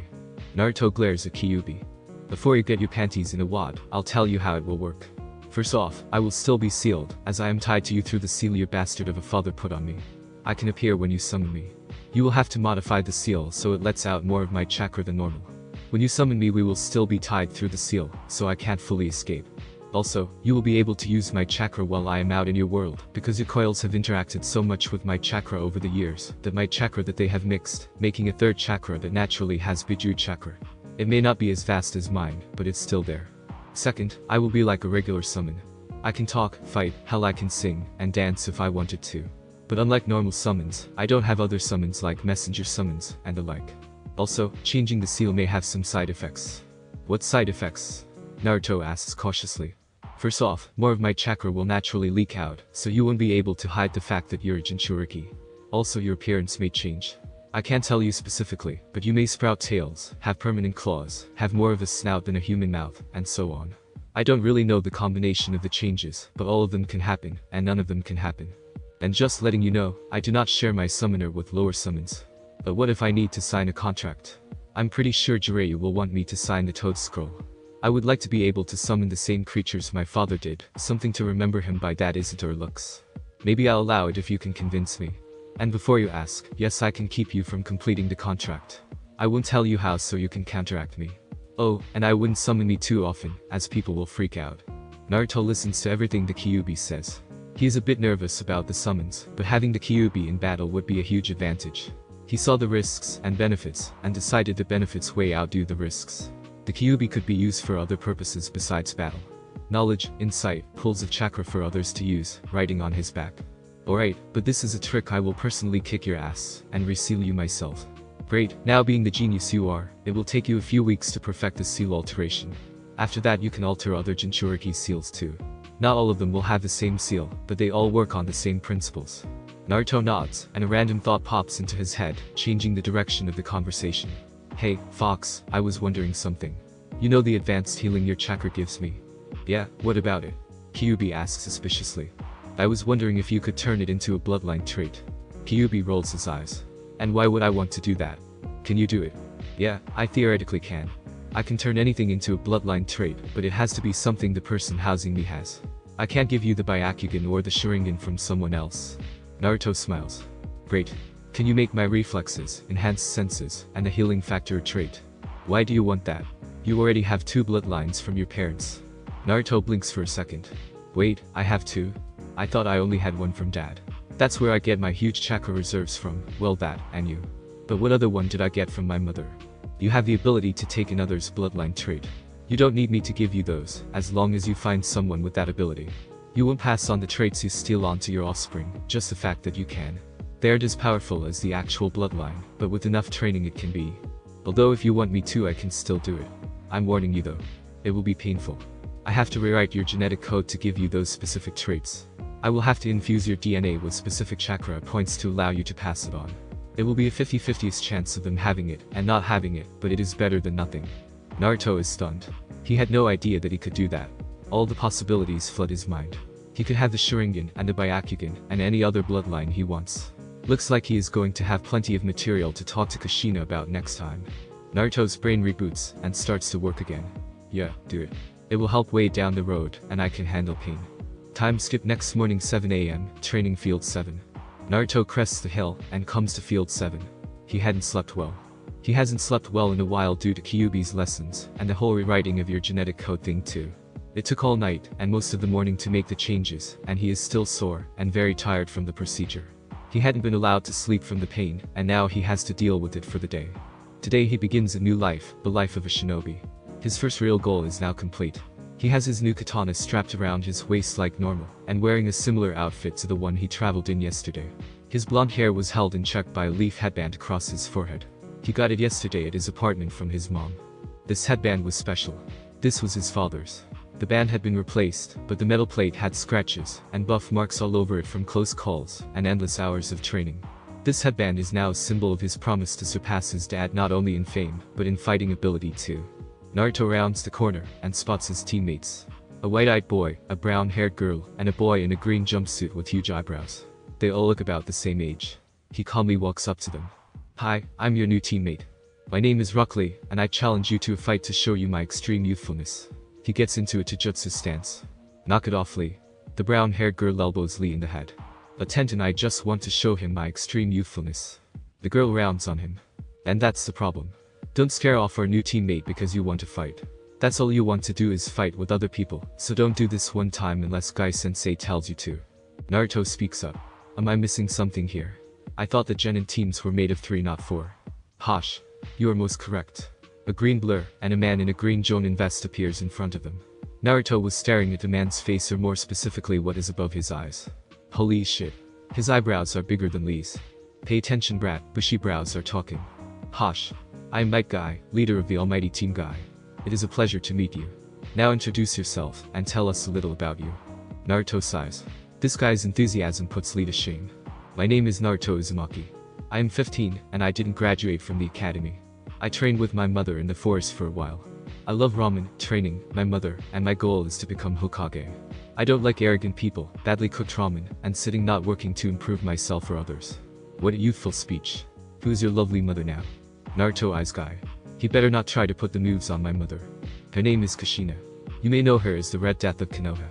Naruto glares at Kyuubi. Before you get your panties in a wad, I'll tell you how it will work. First off, I will still be sealed, as I am tied to you through the seal your bastard of a father put on me. I can appear when you summon me. You will have to modify the seal so it lets out more of my chakra than normal. When you summon me, we will still be tied through the seal, so I can't fully escape. Also, you will be able to use my chakra while I am out in your world, because your coils have interacted so much with my chakra over the years, that my chakra that they have mixed, making a third chakra that naturally has Bijuu chakra. It may not be as fast as mine, but it's still there. Second, I will be like a regular summon. I can talk, fight, hell I can sing, and dance if I wanted to. But unlike normal summons, I don't have other summons like messenger summons, and the like. Also, changing the seal may have some side effects. What side effects? Naruto asks cautiously. First off, more of my chakra will naturally leak out, so you won't be able to hide the fact that you're a Jinchuriki. Also, your appearance may change. I can't tell you specifically, but you may sprout tails, have permanent claws, have more of a snout than a human mouth, and so on. I don't really know the combination of the changes, but all of them can happen, and none of them can happen. And just letting you know, I do not share my summoner with lower summons. But what if I need to sign a contract? I'm pretty sure Jiraiya will want me to sign the Toad Scroll. I would like to be able to summon the same creatures my father did, something to remember him by, that isn't or looks. Maybe I'll allow it if you can convince me. And before you ask, yes, I can keep you from completing the contract. I won't tell you how so you can counteract me. Oh, and I wouldn't summon me too often, as people will freak out. Naruto listens to everything the Kyuubi says. He is a bit nervous about the summons, but having the Kyuubi in battle would be a huge advantage. He saw the risks and benefits, and decided the benefits way outdo the risks. The Kyuubi could be used for other purposes besides battle. Knowledge, insight, pools of chakra for others to use, riding on his back. Alright, but this is a trick. I will personally kick your ass, and reseal you myself. Great, now being the genius you are, it will take you a few weeks to perfect the seal alteration. After that you can alter other Jinchuriki seals too. Not all of them will have the same seal, but they all work on the same principles. Naruto nods, and a random thought pops into his head, changing the direction of the conversation. Hey, Fox, I was wondering something. You know the advanced healing your chakra gives me? Yeah, what about it? Kyuubi asks suspiciously. I was wondering if you could turn it into a bloodline trait. Kyuubi rolls his eyes. And why would I want to do that? Can you do it? Yeah, I theoretically can. I can turn anything into a bloodline trait, but it has to be something the person housing me has. I can't give you the Byakugan or the Sharingan from someone else. Naruto smiles. Great. Can you make my reflexes, enhanced senses, and the healing factor a trait? Why do you want that? You already have 2 bloodlines from your parents. Naruto blinks for a second. Wait, I have 2? I thought I only had 1 from dad. That's where I get my huge chakra reserves from, well that, and you. But what other one did I get from my mother? You have the ability to take another's bloodline trait. You don't need me to give you those, as long as you find someone with that ability. You won't pass on the traits you steal onto your offspring, just the fact that you can. They aren't as powerful as the actual bloodline, but with enough training it can be. Although if you want me to I can still do it. I'm warning you though. It will be painful. I have to rewrite your genetic code to give you those specific traits. I will have to infuse your DNA with specific chakra points to allow you to pass it on. It will be a 50-50 chance of them having it and not having it, but it is better than nothing. Naruto is stunned. He had no idea that he could do that. All the possibilities flood his mind. He could have the Sharingan and the Byakugan and any other bloodline he wants. Looks like he is going to have plenty of material to talk to Kushina about next time. Naruto's brain reboots and starts to work again. Yeah, do it. It will help way down the road, and I can handle pain. Time skip next morning 7 AM, training field 7. Naruto crests the hill and comes to field 7. He hadn't slept well. He hasn't slept well in a while due to Kyuubi's lessons, and the whole rewriting of your genetic code thing too. It took all night and most of the morning to make the changes, and he is still sore and very tired from the procedure. He hadn't been allowed to sleep from the pain, and now he has to deal with it for the day. Today he begins a new life, the life of a shinobi. His first real goal is now complete. He has his new katana strapped around his waist like normal, and wearing a similar outfit to the one he traveled in yesterday. His blonde hair was held in check by a leaf headband across his forehead. He got it yesterday at his apartment from his mom. This headband was special. This was his father's. The band had been replaced, but the metal plate had scratches and buff marks all over it from close calls and endless hours of training. This headband is now a symbol of his promise to surpass his dad not only in fame, but in fighting ability too. Naruto rounds the corner and spots his teammates. A white-eyed boy, a brown-haired girl, and a boy in a green jumpsuit with huge eyebrows. They all look about the same age. He calmly walks up to them. Hi, I'm your new teammate. My name is Rock Lee, and I challenge you to a fight to show you my extreme youthfulness. He gets into a Taijutsu stance. Knock it off, Lee. The brown-haired girl elbows Lee in the head. Attend, and I just want to show him my extreme youthfulness. The girl rounds on him. And that's the problem. Don't scare off our new teammate because you want to fight. That's all you want to do is fight with other people, so don't do this one time unless Guy-sensei tells you to. Naruto speaks up. Am I missing something here? I thought the genin teams were made of 3 not 4. Hosh. You are most correct. A green blur, and a man in a green jonin vest appears in front of them. Naruto was staring at the man's face, or more specifically what is above his eyes. Holy shit. His eyebrows are bigger than Lee's. Pay attention, brat, bushy brows are talking. Hosh. I am Might Guy, leader of the Almighty Team Guy. It is a pleasure to meet you. Now introduce yourself, and tell us a little about you. Naruto sighs. This guy's enthusiasm puts Lee to shame. My name is Naruto Uzumaki. I am 15, and I didn't graduate from the academy. I trained with my mother in the forest for a while. I love ramen, training, my mother, and my goal is to become Hokage. I don't like arrogant people, badly cooked ramen, and sitting not working to improve myself or others. What a youthful speech. Who's your lovely mother now? Naruto eyes Guy. He better not try to put the moves on my mother. Her name is Kushina. You may know her as the Red Death of Konoha.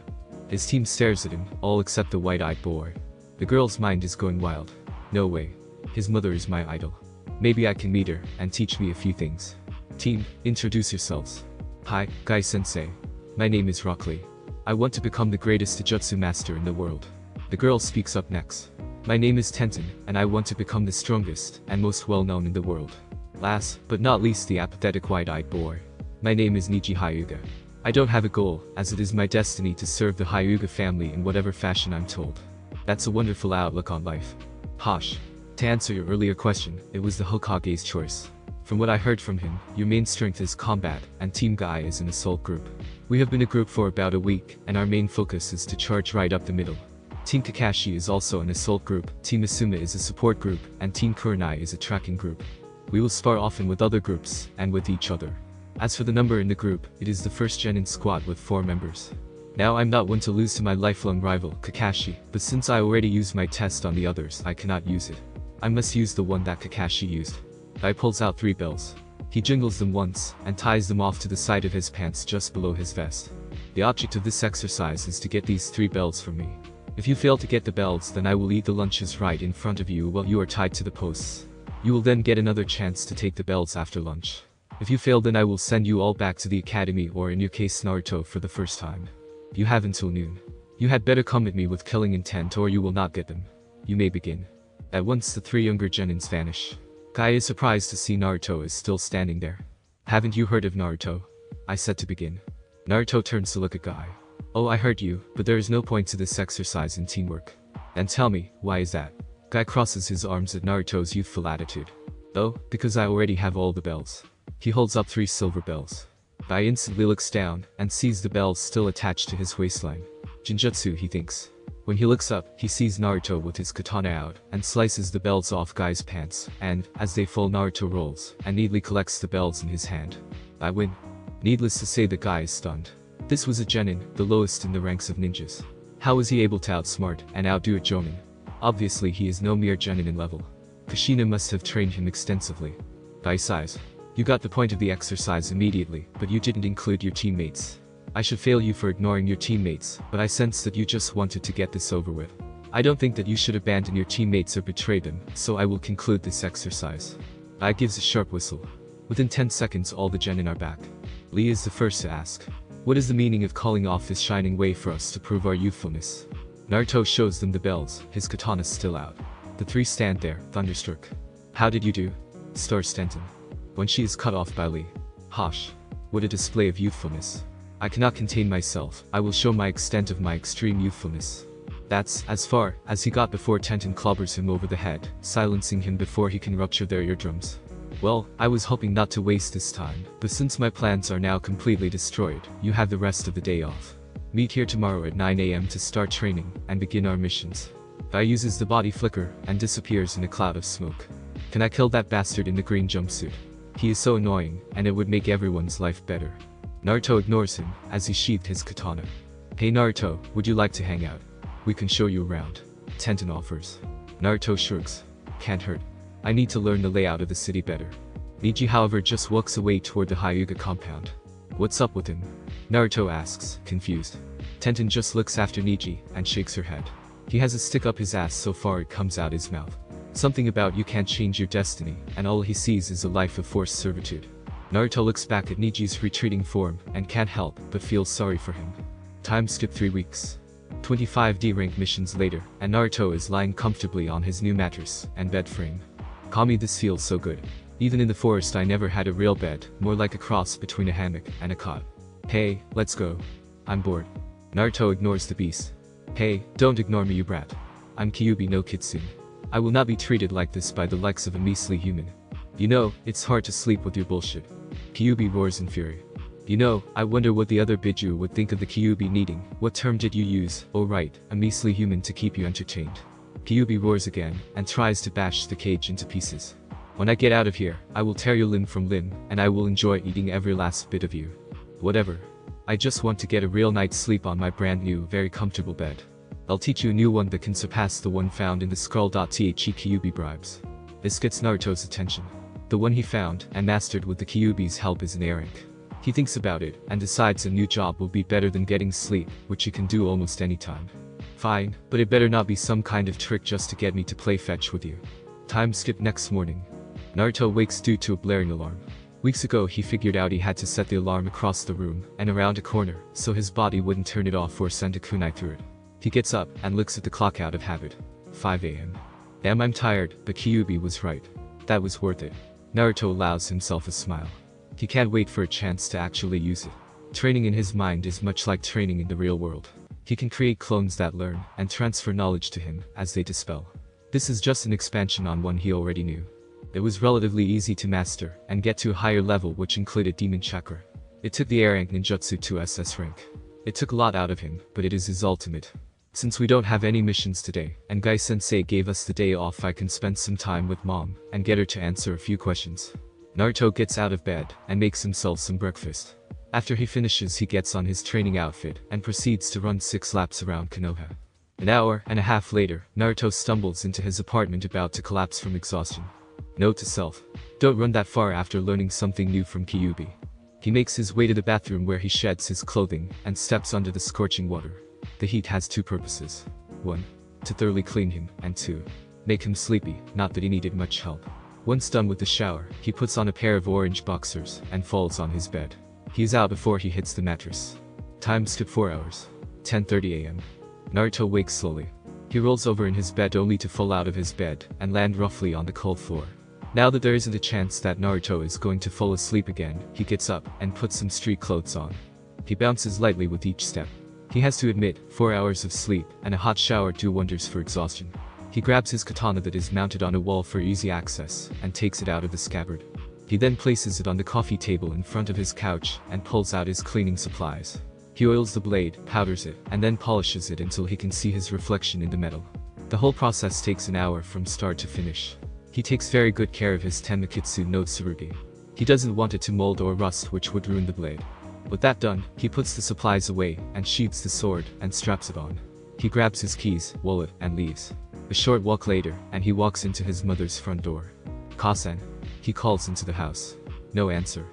His team stares at him, all except the white-eyed boy. The girl's mind is going wild. No way. His mother is my idol. Maybe I can meet her and teach me a few things. Team, introduce yourselves. Hi, Guy-sensei. My name is Rock Lee. I want to become the greatest Taijutsu master in the world. The girl speaks up next. My name is Tenten, and I want to become the strongest and most well-known in the world. Last, but not least, the apathetic white-eyed boy. My name is Niji Hyuga. I don't have a goal, as it is my destiny to serve the Hyuga family in whatever fashion I'm told. That's a wonderful outlook on life. Hosh. To answer your earlier question, it was the Hokage's choice. From what I heard from him, your main strength is combat, and Team Guy is an assault group. We have been a group for about a week, and our main focus is to charge right up the middle. Team Kakashi is also an assault group, Team Asuma is a support group, and Team Kurenai is a tracking group. We will spar often with other groups, and with each other. As for the number in the group, it is the first genin squad with 4 members. Now I'm not one to lose to my lifelong rival, Kakashi, but since I already used my test on the others, I cannot use it. I must use the one that Kakashi used. Guy pulls out 3 bells. He jingles them once, and ties them off to the side of his pants just below his vest. The object of this exercise is to get these 3 bells from me. If you fail to get the bells, then I will eat the lunches right in front of you while you are tied to the posts. You will then get another chance to take the bells after lunch. If you fail, then I will send you all back to the academy, or in your case Naruto, for the first time. You have until noon. You had better come at me with killing intent or you will not get them. You may begin. At once the 3 younger genins vanish. Guy is surprised to see Naruto is still standing there. Haven't you heard of Naruto? I said to begin. Naruto turns to look at Guy. Oh, I heard you, but there is no point to this exercise in teamwork. And tell me, why is that? Guy crosses his arms at Naruto's youthful attitude. Oh, because I already have all the bells. He holds up 3 silver bells. Guy instantly looks down, and sees the bells still attached to his waistline. Jinjutsu, he thinks. When he looks up, he sees Naruto with his katana out, and slices the bells off Guy's pants, and, as they fall, Naruto rolls, and neatly collects the bells in his hand. I win. Needless to say, the Guy is stunned. This was a genin, the lowest in the ranks of ninjas. How was he able to outsmart and outdo a jonin? Obviously he is no mere genin in level. Kushina must have trained him extensively. Guy sighs. You got the point of the exercise immediately, but you didn't include your teammates. I should fail you for ignoring your teammates, but I sense that you just wanted to get this over with. I don't think that you should abandon your teammates or betray them, so I will conclude this exercise. Guy gives a sharp whistle. Within 10 seconds all the genin are back. Lee is the first to ask. What is the meaning of calling off this shining way for us to prove our youthfulness? Naruto shows them the bells, his katana still out. The 3 stand there, thunderstruck. How did you do? Stars Stanton. When she is cut off by Lee. Hosh. What a display of youthfulness. I cannot contain myself, I will show my extent of my extreme youthfulness. That's as far as he got before Tenten clobbers him over the head, silencing him before he can rupture their eardrums. Well, I was hoping not to waste this time, but since my plans are now completely destroyed, you have the rest of the day off. Meet here tomorrow at 9 AM to start training, and begin our missions. Guy uses the body flicker, and disappears in a cloud of smoke. Can I kill that bastard in the green jumpsuit? He is so annoying, and it would make everyone's life better. Naruto ignores him, as he sheathed his katana. Hey Naruto, would you like to hang out? We can show you around. Tenten offers. Naruto shrugs. Can't hurt. I need to learn the layout of the city better. Niji however just walks away toward the Hyuga compound. What's up with him? Naruto asks, confused. Tenten just looks after Niji, and shakes her head. He has a stick up his ass so far it comes out his mouth. Something about you can't change your destiny, and all he sees is a life of forced servitude. Naruto looks back at Niji's retreating form, and can't help but feels sorry for him. Time skip 3 weeks. 25 D-rank missions later, and Naruto is lying comfortably on his new mattress and bed frame. Kami, this feels so good. Even in the forest I never had a real bed, more like a cross between a hammock and a cot. Hey, let's go. I'm bored. Naruto ignores the beast. Hey, don't ignore me you brat. I'm Kyuubi no Kitsune. I will not be treated like this by the likes of a measly human. You know, it's hard to sleep with your bullshit. Kyuubi roars in fury. You know, I wonder what the other Biju would think of the Kyuubi needing. What term did you use? Oh right, a measly human to keep you entertained. Kyuubi roars again, and tries to bash the cage into pieces. When I get out of here, I will tear you limb from limb, and I will enjoy eating every last bit of you. Whatever. I just want to get a real night's sleep on my brand new, very comfortable bed. I'll teach you a new one that can surpass the one found in the scroll.the Kyuubi bribes. This gets Naruto's attention. The one he found, and mastered with the Kyuubi's help is an air ink. He thinks about it, and decides a new job will be better than getting sleep, which he can do almost any time. Fine, but it better not be some kind of trick just to get me to play fetch with you. Time skip next morning. Naruto wakes due to a blaring alarm. Weeks ago he figured out he had to set the alarm across the room, and around a corner, so his body wouldn't turn it off or send a kunai through it. He gets up and looks at the clock out of habit. 5 a.m. Damn, I'm tired, but Kyuubi was right. That was worth it. Naruto allows himself a smile. He can't wait for a chance to actually use it. Training in his mind is much like training in the real world. He can create clones that learn and transfer knowledge to him as they dispel. This is just an expansion on one he already knew. It was relatively easy to master and get to a higher level, which included demon chakra. It took the A rank ninjutsu to SS rank. It took a lot out of him, but it is his ultimate. Since we don't have any missions today, and Guy Sensei gave us the day off, I can spend some time with mom and get her to answer a few questions. Naruto gets out of bed and makes himself some breakfast. After he finishes, he gets on his training outfit and proceeds to run 6 laps around Konoha. An hour and a half later, Naruto stumbles into his apartment about to collapse from exhaustion. Note to self: don't run that far after learning something new from Kyuubi. He makes his way to the bathroom where he sheds his clothing and steps under the scorching water. The heat has 2 purposes. 1. To thoroughly clean him, and 2. Make him sleepy, not that he needed much help. Once done with the shower, he puts on a pair of orange boxers and falls on his bed. He is out before he hits the mattress. Time skip 4 hours. 10:30 a.m. Naruto wakes slowly. He rolls over in his bed only to fall out of his bed and land roughly on the cold floor. Now that there isn't a chance that Naruto is going to fall asleep again, he gets up and puts some street clothes on. He bounces lightly with each step. He has to admit, 4 hours of sleep and a hot shower do wonders for exhaustion. He grabs his katana that is mounted on a wall for easy access and takes it out of the scabbard. He then places it on the coffee table in front of his couch and pulls out his cleaning supplies. He oils the blade, powders it, and then polishes it until he can see his reflection in the metal. The whole process takes an hour from start to finish. He takes very good care of his Tenmakitsu no Tsurugi. He doesn't want it to mold or rust, which would ruin the blade. With that done, he puts the supplies away and sheathes the sword and straps it on. He grabs his keys, wallet, and leaves. A short walk later, and he walks into his mother's front door. "Ka-san," he calls into the house. No answer.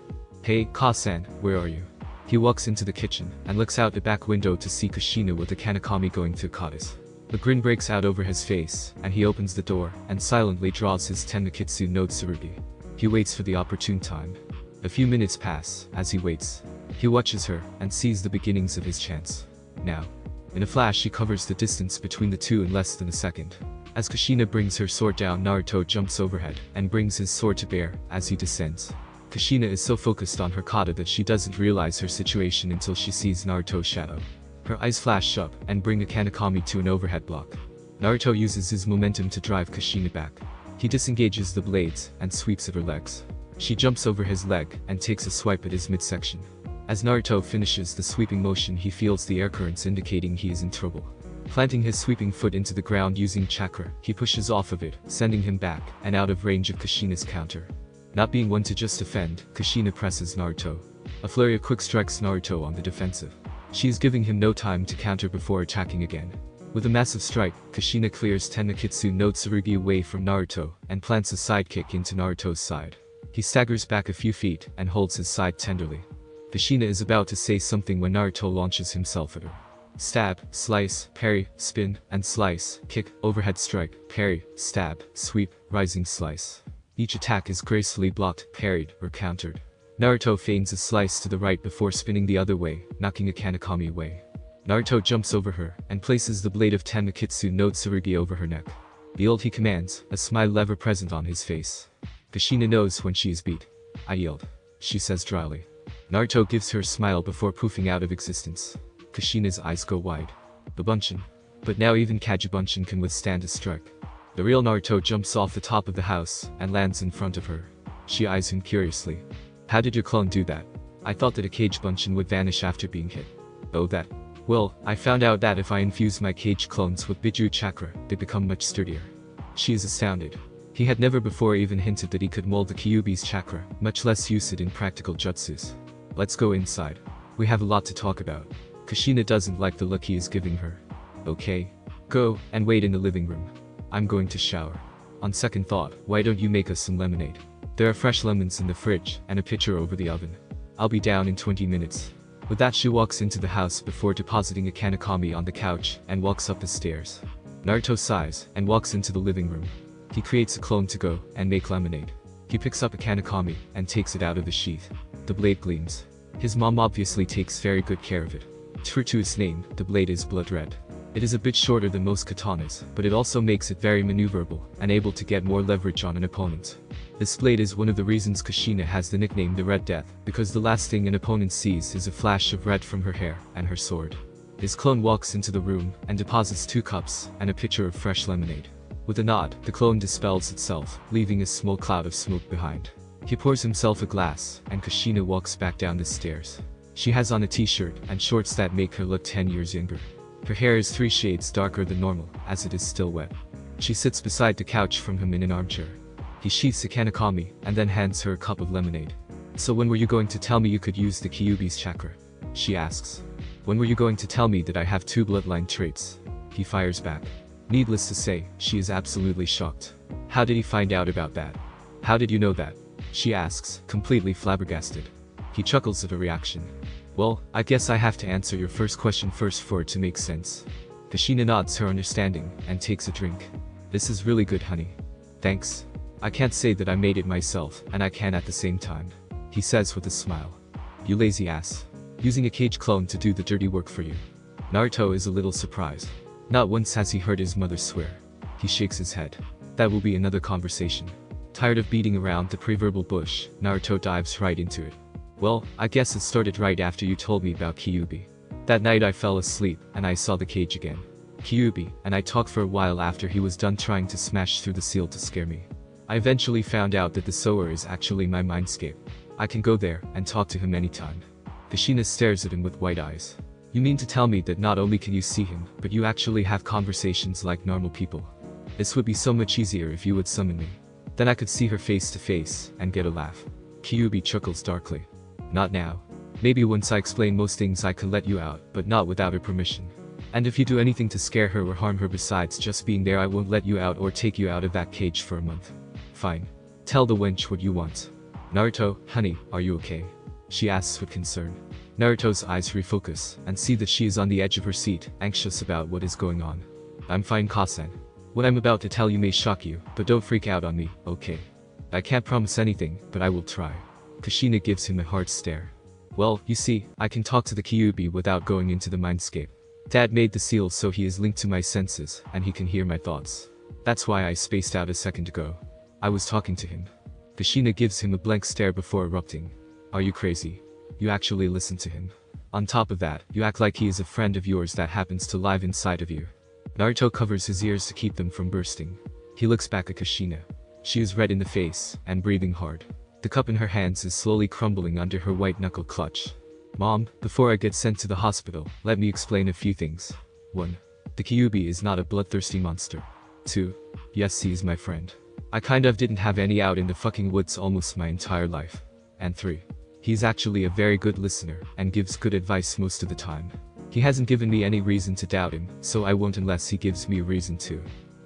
"Hey, Ka-san, where are you?" He walks into the kitchen and looks out the back window to see Kushina with the Kanekami going to Kata's. A grin breaks out over his face, and he opens the door and silently draws his Tenmakitsu no Tsurugi. He waits for the opportune time. A few minutes pass. As he waits, he watches her and sees the beginnings of his chance. Now, in a flash, he covers the distance between the two in less than a second. As Kushina brings her sword down, Naruto jumps overhead and brings his sword to bear as he descends. Kushina is so focused on her kata that she doesn't realize her situation until she sees Naruto's shadow. Her eyes flash up and bring a Kanekami to an overhead block. Naruto uses his momentum to drive Kushina back. He disengages the blades and sweeps at her legs. She jumps over his leg and takes a swipe at his midsection. As Naruto finishes the sweeping motion, he feels the air currents indicating he is in trouble. Planting his sweeping foot into the ground using chakra, he pushes off of it, sending him back and out of range of Kushina's counter. Not being one to just defend, Kushina presses Naruto. A flurry of quick strikes Naruto on the defensive. She is giving him no time to counter before attacking again. With a massive strike, Kushina clears Tenmakitsu no Tsurugi away from Naruto and plants a sidekick into Naruto's side. He staggers back a few feet and holds his side tenderly. Kushina is about to say something when Naruto launches himself at her. Stab, slice, parry, spin, and slice, kick, overhead strike, parry, stab, sweep, rising slice. Each attack is gracefully blocked, parried, or countered. Naruto feigns a slice to the right before spinning the other way, knocking a Kanekami away. Naruto jumps over her and places the blade of Tenmakitsu no Tsurugi over her neck. Behold, he commands, a smile ever present on his face. Kushina knows when she is beat. "I yield," she says dryly. Naruto gives her a smile before poofing out of existence. Kushina's eyes go wide. Babunshin. But now even Kagebunshin can withstand a strike. The real Naruto jumps off the top of the house and lands in front of her. She eyes him curiously. "How did your clone do that? I thought that a Kagebunshin would vanish after being hit." "Oh, that? Well, I found out that if I infuse my Kage clones with Biju chakra, they become much sturdier." She is astounded. He had never before even hinted that he could mold the Kyuubi's chakra, much less use it in practical jutsus. "Let's go inside. We have a lot to talk about." Kushina doesn't like the look he is giving her. "Okay. Go and wait in the living room. I'm going to shower. On second thought, why don't you make us some lemonade? There are fresh lemons in the fridge and a pitcher over the oven. I'll be down in 20 minutes. With that, she walks into the house before depositing a Kanekami on the couch and walks up the stairs. Naruto sighs and walks into the living room. He creates a clone to go and make lemonade. He picks up a Kanekami and takes it out of the sheath. The blade gleams. His mom obviously takes very good care of it. True to its name, the blade is blood red. It is a bit shorter than most katanas, but it also makes it very maneuverable and able to get more leverage on an opponent. This blade is one of the reasons Kushina has the nickname the Red Death, because the last thing an opponent sees is a flash of red from her hair and her sword. His clone walks into the room and deposits 2 cups and a pitcher of fresh lemonade. With a nod, the clone dispels itself, leaving a small cloud of smoke behind. He pours himself a glass, and Kushina walks back down the stairs. She has on a t-shirt and shorts that make her look 10 years younger. Her hair is 3 shades darker than normal, as it is still wet. She sits beside the couch from him in an armchair. He sheaths a kanekami, and then hands her a cup of lemonade. "So when were you going to tell me you could use the Kyuubi's chakra?" she asks. "When were you going to tell me that I have 2 bloodline traits?" He fires back. Needless to say, she is absolutely shocked. "How did he find out about that? How did you know that?" she asks, completely flabbergasted. He chuckles at her reaction. "Well, I guess I have to answer your first question first for it to make sense." Kushina nods her understanding and takes a drink. "This is really good, honey. Thanks. I can't say that I made it myself, and I can at the same time," he says with a smile. "You lazy ass. Using a cage clone to do the dirty work for you." Naruto is a little surprised. Not once has he heard his mother swear. He shakes his head. That will be another conversation. Tired of beating around the proverbial bush, Naruto dives right into it. "Well, I guess it started right after you told me about Kyuubi. That night I fell asleep, and I saw the cage again. Kyuubi and I talked for a while after he was done trying to smash through the seal to scare me. I eventually found out that the sewer is actually my mindscape. I can go there and talk to him anytime." Kushina stares at him with wide eyes. "You mean to tell me that not only can you see him, but you actually have conversations like normal people? This would be so much easier if you would summon me. Then I could see her face to face and get a laugh." Kyuubi chuckles darkly. "Not now. Maybe once I explain most things I could let you out, but not without her permission. And if you do anything to scare her or harm her besides just being there, I won't let you out or take you out of that cage for a month." "Fine. Tell the wench what you want." "Naruto, honey, are you okay?" she asks with concern. Naruto's eyes refocus and see that she is on the edge of her seat, anxious about what is going on. "I'm fine, Kasen. What I'm about to tell you may shock you, but don't freak out on me, okay? I can't promise anything, but I will try." Kushina gives him a hard stare. "Well, you see, I can talk to the Kyuubi without going into the mindscape. Dad made the seal so he is linked to my senses, and he can hear my thoughts. That's why I spaced out a second ago. I was talking to him." Kushina gives him a blank stare before erupting. "Are you crazy? You actually listen to him? On top of that, you act like he is a friend of yours that happens to live inside of you." Naruto covers his ears to keep them from bursting. He looks back at Kushina. She is red in the face and breathing hard. The cup in her hands is slowly crumbling under her white knuckle clutch. "Mom, before I get sent to the hospital, let me explain a few things. 1. The Kyuubi is not a bloodthirsty monster. 2. Yes, he is my friend. I kind of didn't have any out in the fucking woods almost my entire life. And 3. He's actually a very good listener and gives good advice most of the time. He hasn't given me any reason to doubt him, so I won't unless he gives me a reason to."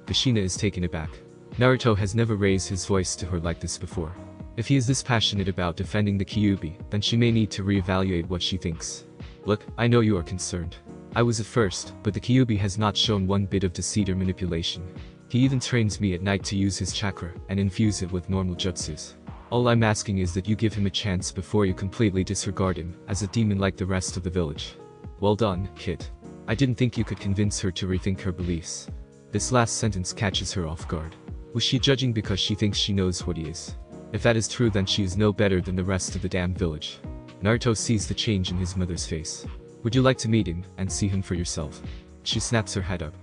Kushina is taken aback. Naruto has never raised his voice to her like this before. If he is this passionate about defending the Kyuubi, then she may need to reevaluate what she thinks. "Look, I know you are concerned. I was at first, but the Kyuubi has not shown one bit of deceit or manipulation. He even trains me at night to use his chakra and infuse it with normal jutsus. All I'm asking is that you give him a chance before you completely disregard him as a demon like the rest of the village." "Well done, kid. I didn't think you could convince her to rethink her beliefs." This last sentence catches her off guard. Was she judging because she thinks she knows what he is? If that is true, then she is no better than the rest of the damn village. Naruto sees the change in his mother's face. "Would you like to meet him and see him for yourself?" She snaps her head up.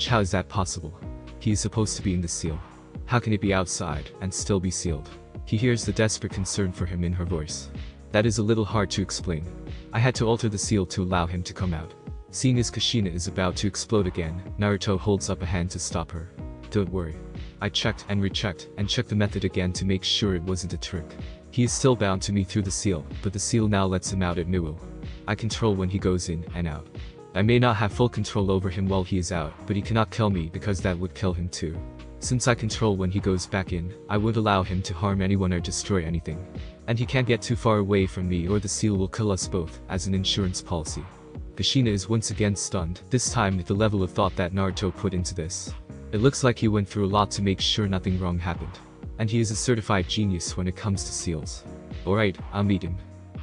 How is that possible? He is supposed to be in the seal. How can it be outside and still be sealed?" He hears the desperate concern for him in her voice. "That is a little hard to explain. I had to alter the seal to allow him to come out." Seeing as Kushina is about to explode again, Naruto holds up a hand to stop her. "Don't worry. I checked and rechecked and checked the method again to make sure it wasn't a trick. He is still bound to me through the seal, but the seal now lets him out at will. I control when he goes in and out. I may not have full control over him while he is out, but he cannot kill me because that would kill him too. Since I control when he goes back in, I won't allow him to harm anyone or destroy anything. And he can't get too far away from me or the seal will kill us both, as an insurance policy." Kushina is once again stunned, this time at the level of thought that Naruto put into this. It looks like he went through a lot to make sure nothing wrong happened. And he is a certified genius when it comes to seals. "Alright, I'll meet him."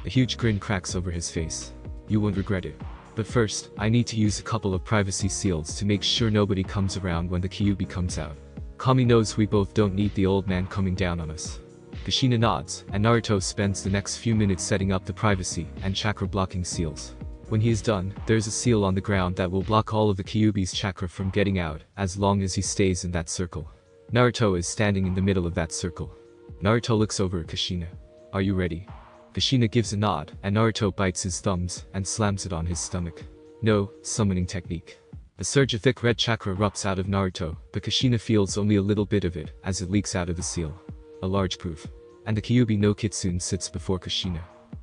A huge grin cracks over his face. "You won't regret it. But first, I need to use a couple of privacy seals to make sure nobody comes around when the Kyuubi comes out. Kami knows we both don't need the old man coming down on us. Kushina nods, and Naruto spends the next few minutes setting up the privacy and chakra blocking seals. When he is done, there's a seal on the ground that will block all of the Kyuubi's chakra from getting out, as long as he stays in that circle. Naruto is standing in the middle of that circle. Naruto looks over at Kushina. Are you ready? Kushina gives a nod, and Naruto bites his thumbs and slams it on his stomach. No, summoning technique. A surge of thick red chakra erupts out of Naruto, but Kushina feels only a little bit of it as it leaks out of the seal. A large proof. And the Kyuubi no Kitsune sits before Kushina.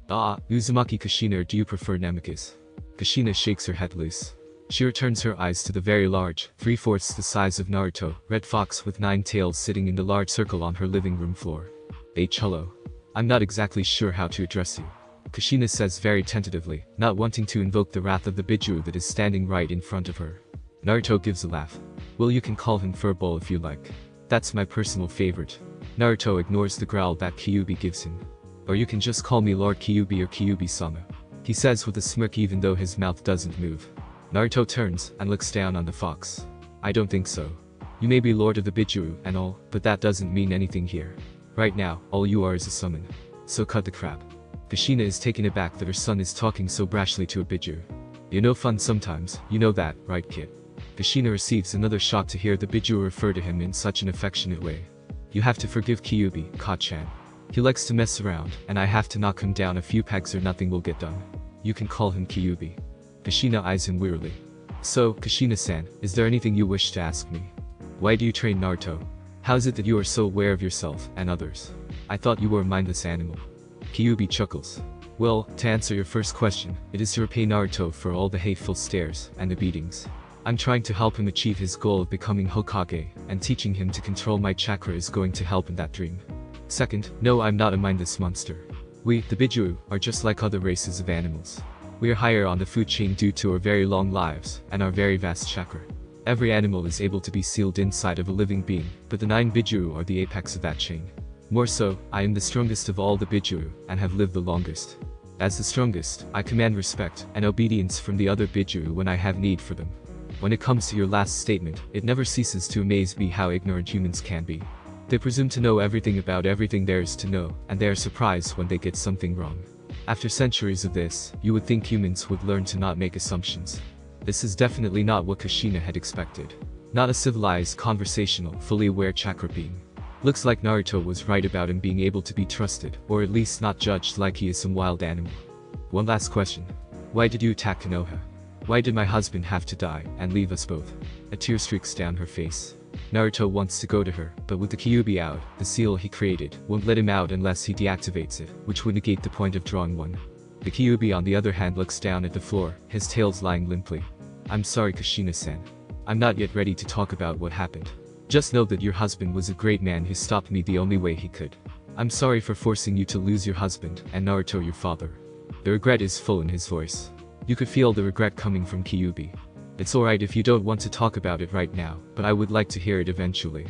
Ah, Uzumaki Kushina, or do you prefer Namikaze? Kushina shakes her head loose. She returns her eyes to the very large, 3/4 the size of Naruto, red fox with 9 tails sitting in the large circle on her living room floor. Hello. I'm not exactly sure how to address you. Kushina says very tentatively, not wanting to invoke the wrath of the Bijuu that is standing right in front of her. Naruto gives a laugh. Well, you can call him Furball if you like. That's my personal favorite. Naruto ignores the growl that Kyuubi gives him. Or you can just call me Lord Kyuubi or Kyuubi-sama. He says with a smirk even though his mouth doesn't move. Naruto turns and looks down on the fox. I don't think so. You may be Lord of the Bijuu and all, but that doesn't mean anything here. Right now, all you are is a summon. So cut the crap. Kushina is taken aback that her son is talking so brashly to a Bijuu. You're no fun sometimes, you know that, right kid? Kushina receives another shock to hear the Bijuu refer to him in such an affectionate way. You have to forgive Kyuubi, Ka-chan. He likes to mess around, and I have to knock him down a few pegs or nothing will get done. You can call him Kyuubi. Kushina eyes him wearily. So, Kushina-san, is there anything you wish to ask me? Why do you train Naruto? How is it that you are so aware of yourself and others? I thought you were a mindless animal. Kyuubi chuckles. Well, to answer your first question, it is to repay Naruto for all the hateful stares and the beatings. I'm trying to help him achieve his goal of becoming Hokage, and teaching him to control my chakra is going to help in that dream. Second, no, I'm not a mindless monster. We, the Bijuu, are just like other races of animals. We are higher on the food chain due to our very long lives and our very vast chakra. Every animal is able to be sealed inside of a living being, but the 9 Bijuu are the apex of that chain. More so, I am the strongest of all the Bijuu, and have lived the longest. As the strongest, I command respect and obedience from the other Bijuu when I have need for them. When it comes to your last statement, it never ceases to amaze me how ignorant humans can be. They presume to know everything about everything there is to know, and they are surprised when they get something wrong. After centuries of this, you would think humans would learn to not make assumptions. This is definitely not what Kushina had expected. Not a civilized, conversational, fully aware chakra being. Looks like Naruto was right about him being able to be trusted, or at least not judged like he is some wild animal. One last question. Why did you attack Konoha? Why did my husband have to die, and leave us both? A tear streaks down her face. Naruto wants to go to her, but with the Kyuubi out, the seal he created won't let him out unless he deactivates it, which would negate the point of drawing one. The Kyuubi on the other hand looks down at the floor, his tails lying limply. I'm sorry Kushina-san. I'm not yet ready to talk about what happened. Just know that your husband was a great man who stopped me the only way he could. I'm sorry for forcing you to lose your husband, and Naruto your father. The regret is full in his voice. You could feel the regret coming from Kyuubi. It's alright if you don't want to talk about it right now, but I would like to hear it eventually.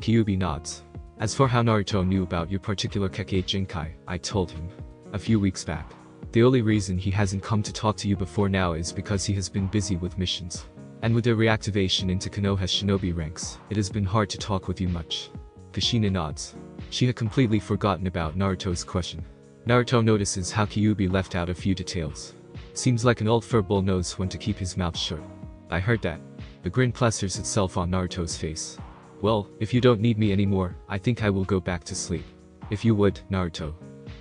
Kyuubi nods. As for how Naruto knew about your particular Kekkei Jinkai, I told him. A few weeks back. The only reason he hasn't come to talk to you before now is because he has been busy with missions. And with their reactivation into Konoha's shinobi ranks, it has been hard to talk with you much. Kushina nods. She had completely forgotten about Naruto's question. Naruto notices how Kyuubi left out a few details. Seems like an old furball knows when to keep his mouth shut. I heard that. The grin plasters itself on Naruto's face. Well, if you don't need me anymore, I think I will go back to sleep. If you would, Naruto.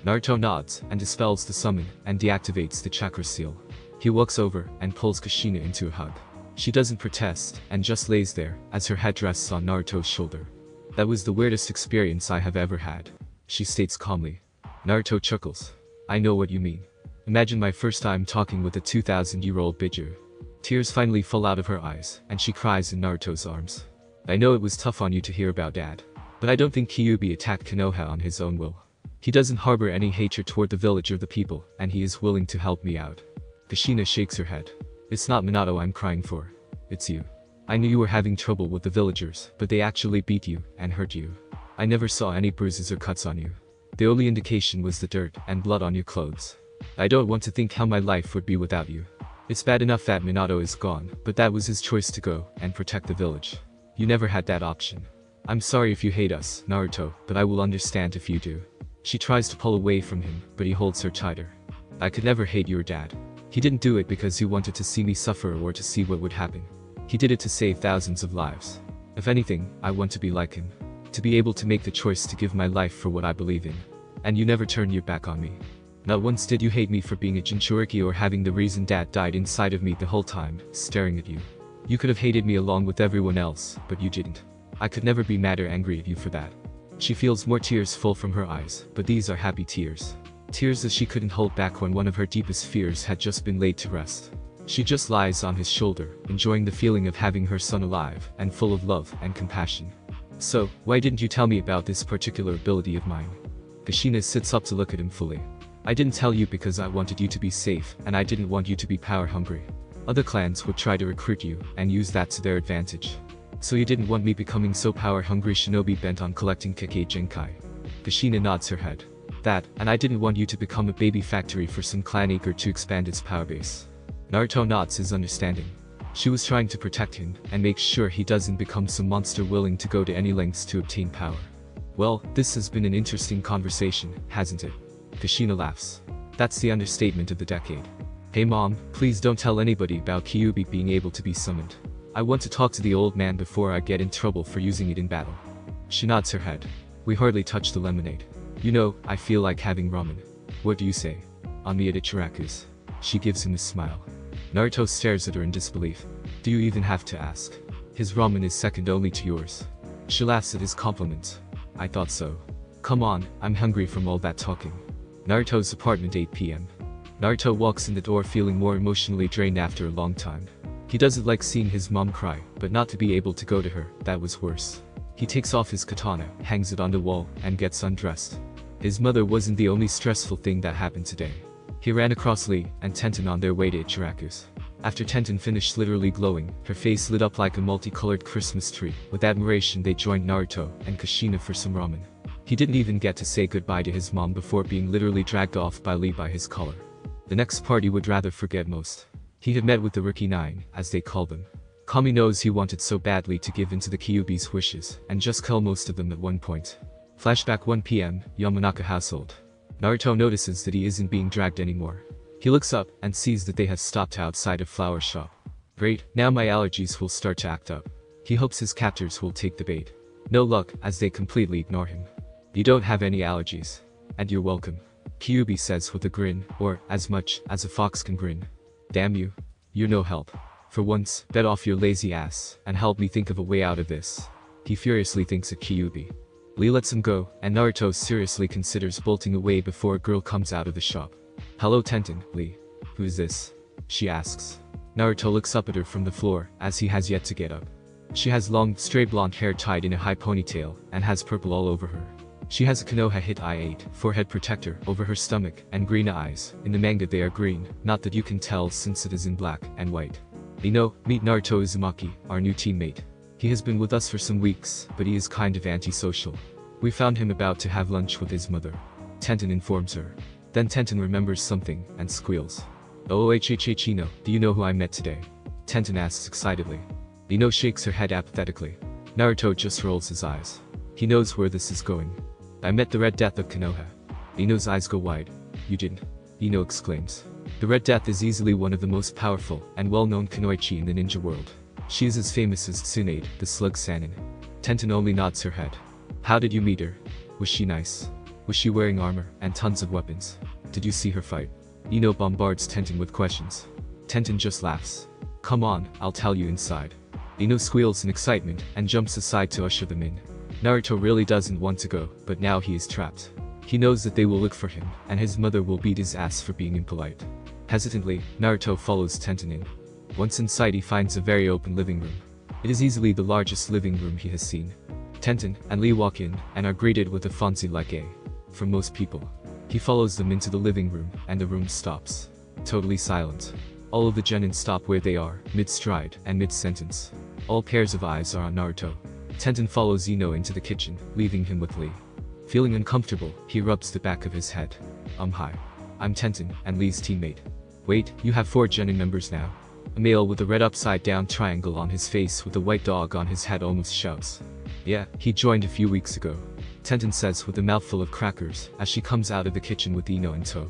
Naruto nods and dispels the summon and deactivates the chakra seal. He walks over and pulls Kushina into a hug. She doesn't protest and just lays there as her head rests on Naruto's shoulder. That was the weirdest experience I have ever had, she states calmly. Naruto chuckles. I know what you mean. Imagine my first time talking with a 2,000-year-old Bijuu. Tears finally fall out of her eyes and she cries in Naruto's arms. I know it was tough on you to hear about Dad, but I don't think Kyuubi attacked Konoha on his own will. He doesn't harbor any hatred toward the village or the people, and he is willing to help me out. Kushina shakes her head. It's not Minato I'm crying for. It's you. I knew you were having trouble with the villagers, but they actually beat you and hurt you. I never saw any bruises or cuts on you. The only indication was the dirt and blood on your clothes. I don't want to think how my life would be without you. It's bad enough that Minato is gone, but that was his choice to go and protect the village. You never had that option. I'm sorry if you hate us, Naruto, but I will understand if you do. She tries to pull away from him, but he holds her tighter. I could never hate your dad. He didn't do it because he wanted to see me suffer or to see what would happen. He did it to save thousands of lives. If anything, I want to be like him. To be able to make the choice to give my life for what I believe in. And you never turned your back on me. Not once did you hate me for being a Jinchuriki or having the reason dad died inside of me the whole time, staring at you. You could have hated me along with everyone else, but you didn't. I could never be mad or angry at you for that. She feels more tears fall from her eyes, but these are happy tears. Tears that she couldn't hold back when one of her deepest fears had just been laid to rest. She just lies on his shoulder, enjoying the feeling of having her son alive, and full of love and compassion. So, why didn't you tell me about this particular ability of mine? Kushina sits up to look at him fully. I didn't tell you because I wanted you to be safe, and I didn't want you to be power hungry. Other clans would try to recruit you, and use that to their advantage. So you didn't want me becoming so power hungry shinobi bent on collecting Kekkei Genkai. Kushina nods her head. That, and I didn't want you to become a baby factory for some clan eager to expand its power base. Naruto nods his understanding. She was trying to protect him, and make sure he doesn't become some monster willing to go to any lengths to obtain power. Well, this has been an interesting conversation, hasn't it? Kushina laughs. That's the understatement of the decade. Hey mom, please don't tell anybody about Kyuubi being able to be summoned. I want to talk to the old man before I get in trouble for using it in battle. She nods her head. We hardly touch the lemonade. You know, I feel like having ramen. What do you say? On me at Ichiraku's. She gives him a smile. Naruto stares at her in disbelief. Do you even have to ask? His ramen is second only to yours. She laughs at his compliment. I thought so. Come on, I'm hungry from all that talking. Naruto's apartment 8 p.m. Naruto walks in the door feeling more emotionally drained after a long time. He doesn't like seeing his mom cry, but not to be able to go to her, that was worse. He takes off his katana, hangs it on the wall, and gets undressed. His mother wasn't the only stressful thing that happened today. He ran across Lee and Tenten on their way to Ichiraku's. After Tenten finished literally glowing, her face lit up like a multicolored Christmas tree. With admiration they joined Naruto and Kushina for some ramen. He didn't even get to say goodbye to his mom before being literally dragged off by Lee by his collar. The next part he would rather forget most. He had met with the Rookie Nine, as they call them. Kami knows he wanted so badly to give in to the Kyuubi's wishes, and just kill most of them at one point. Flashback 1 p.m, Yamanaka household. Naruto notices that he isn't being dragged anymore. He looks up, and sees that they have stopped outside a flower shop. Great, now my allergies will start to act up. He hopes his captors will take the bait. No luck, as they completely ignore him. You don't have any allergies. And you're welcome. Kyuubi says with a grin, or, as much as a fox can grin. Damn you. You're no help. For once, bet off your lazy ass, and help me think of a way out of this. He furiously thinks of Kyuubi. Lee lets him go, and Naruto seriously considers bolting away before a girl comes out of the shop. Hello Tenten, Lee. Who is this? She asks. Naruto looks up at her from the floor, as he has yet to get up. She has long, stray blonde hair tied in a high ponytail, and has purple all over her. She has a Konoha hit I-8 forehead protector over her stomach, and green eyes. In the manga they are green, not that you can tell since it is in black and white. Meet Naruto Uzumaki, our new teammate. He has been with us for some weeks, but he is kind of antisocial. We found him about to have lunch with his mother. Tenten informs her. Then Tenten remembers something, and squeals. Chino, do you know who I met today? Tenten asks excitedly. Ino shakes her head apathetically. Naruto just rolls his eyes. He knows where this is going. I met the Red Death of Konoha. Ino's eyes go wide. You didn't? Ino exclaims. The Red Death is easily one of the most powerful and well-known kunoichi in the ninja world. She is as famous as Tsunade, the Slug Sannin. Tenten only nods her head. How did you meet her? Was she nice? Was she wearing armor and tons of weapons? Did you see her fight? Ino bombards Tenten with questions. Tenten just laughs. Come on, I'll tell you inside. Ino squeals in excitement and jumps aside to usher them in. Naruto really doesn't want to go, but now he is trapped. He knows that they will look for him, and his mother will beat his ass for being impolite. Hesitantly, Naruto follows Tenten in. Once inside he finds a very open living room. It is easily the largest living room he has seen. Tenten and Lee walk in, and are greeted with a fancy-like A. From most people. He follows them into the living room, and the room stops. Totally silent. All of the genin stop where they are, mid-stride and mid-sentence. All pairs of eyes are on Naruto. Tenten follows Ino into the kitchen, leaving him with Lee. Feeling uncomfortable, he rubs the back of his head. Hi. I'm Tenten, and Lee's teammate. Wait, you have 4 genin members now. A male with a red upside-down triangle on his face with a white dog on his head almost shouts. Yeah, he joined a few weeks ago. Tenten says with a mouthful of crackers as she comes out of the kitchen with Ino in tow.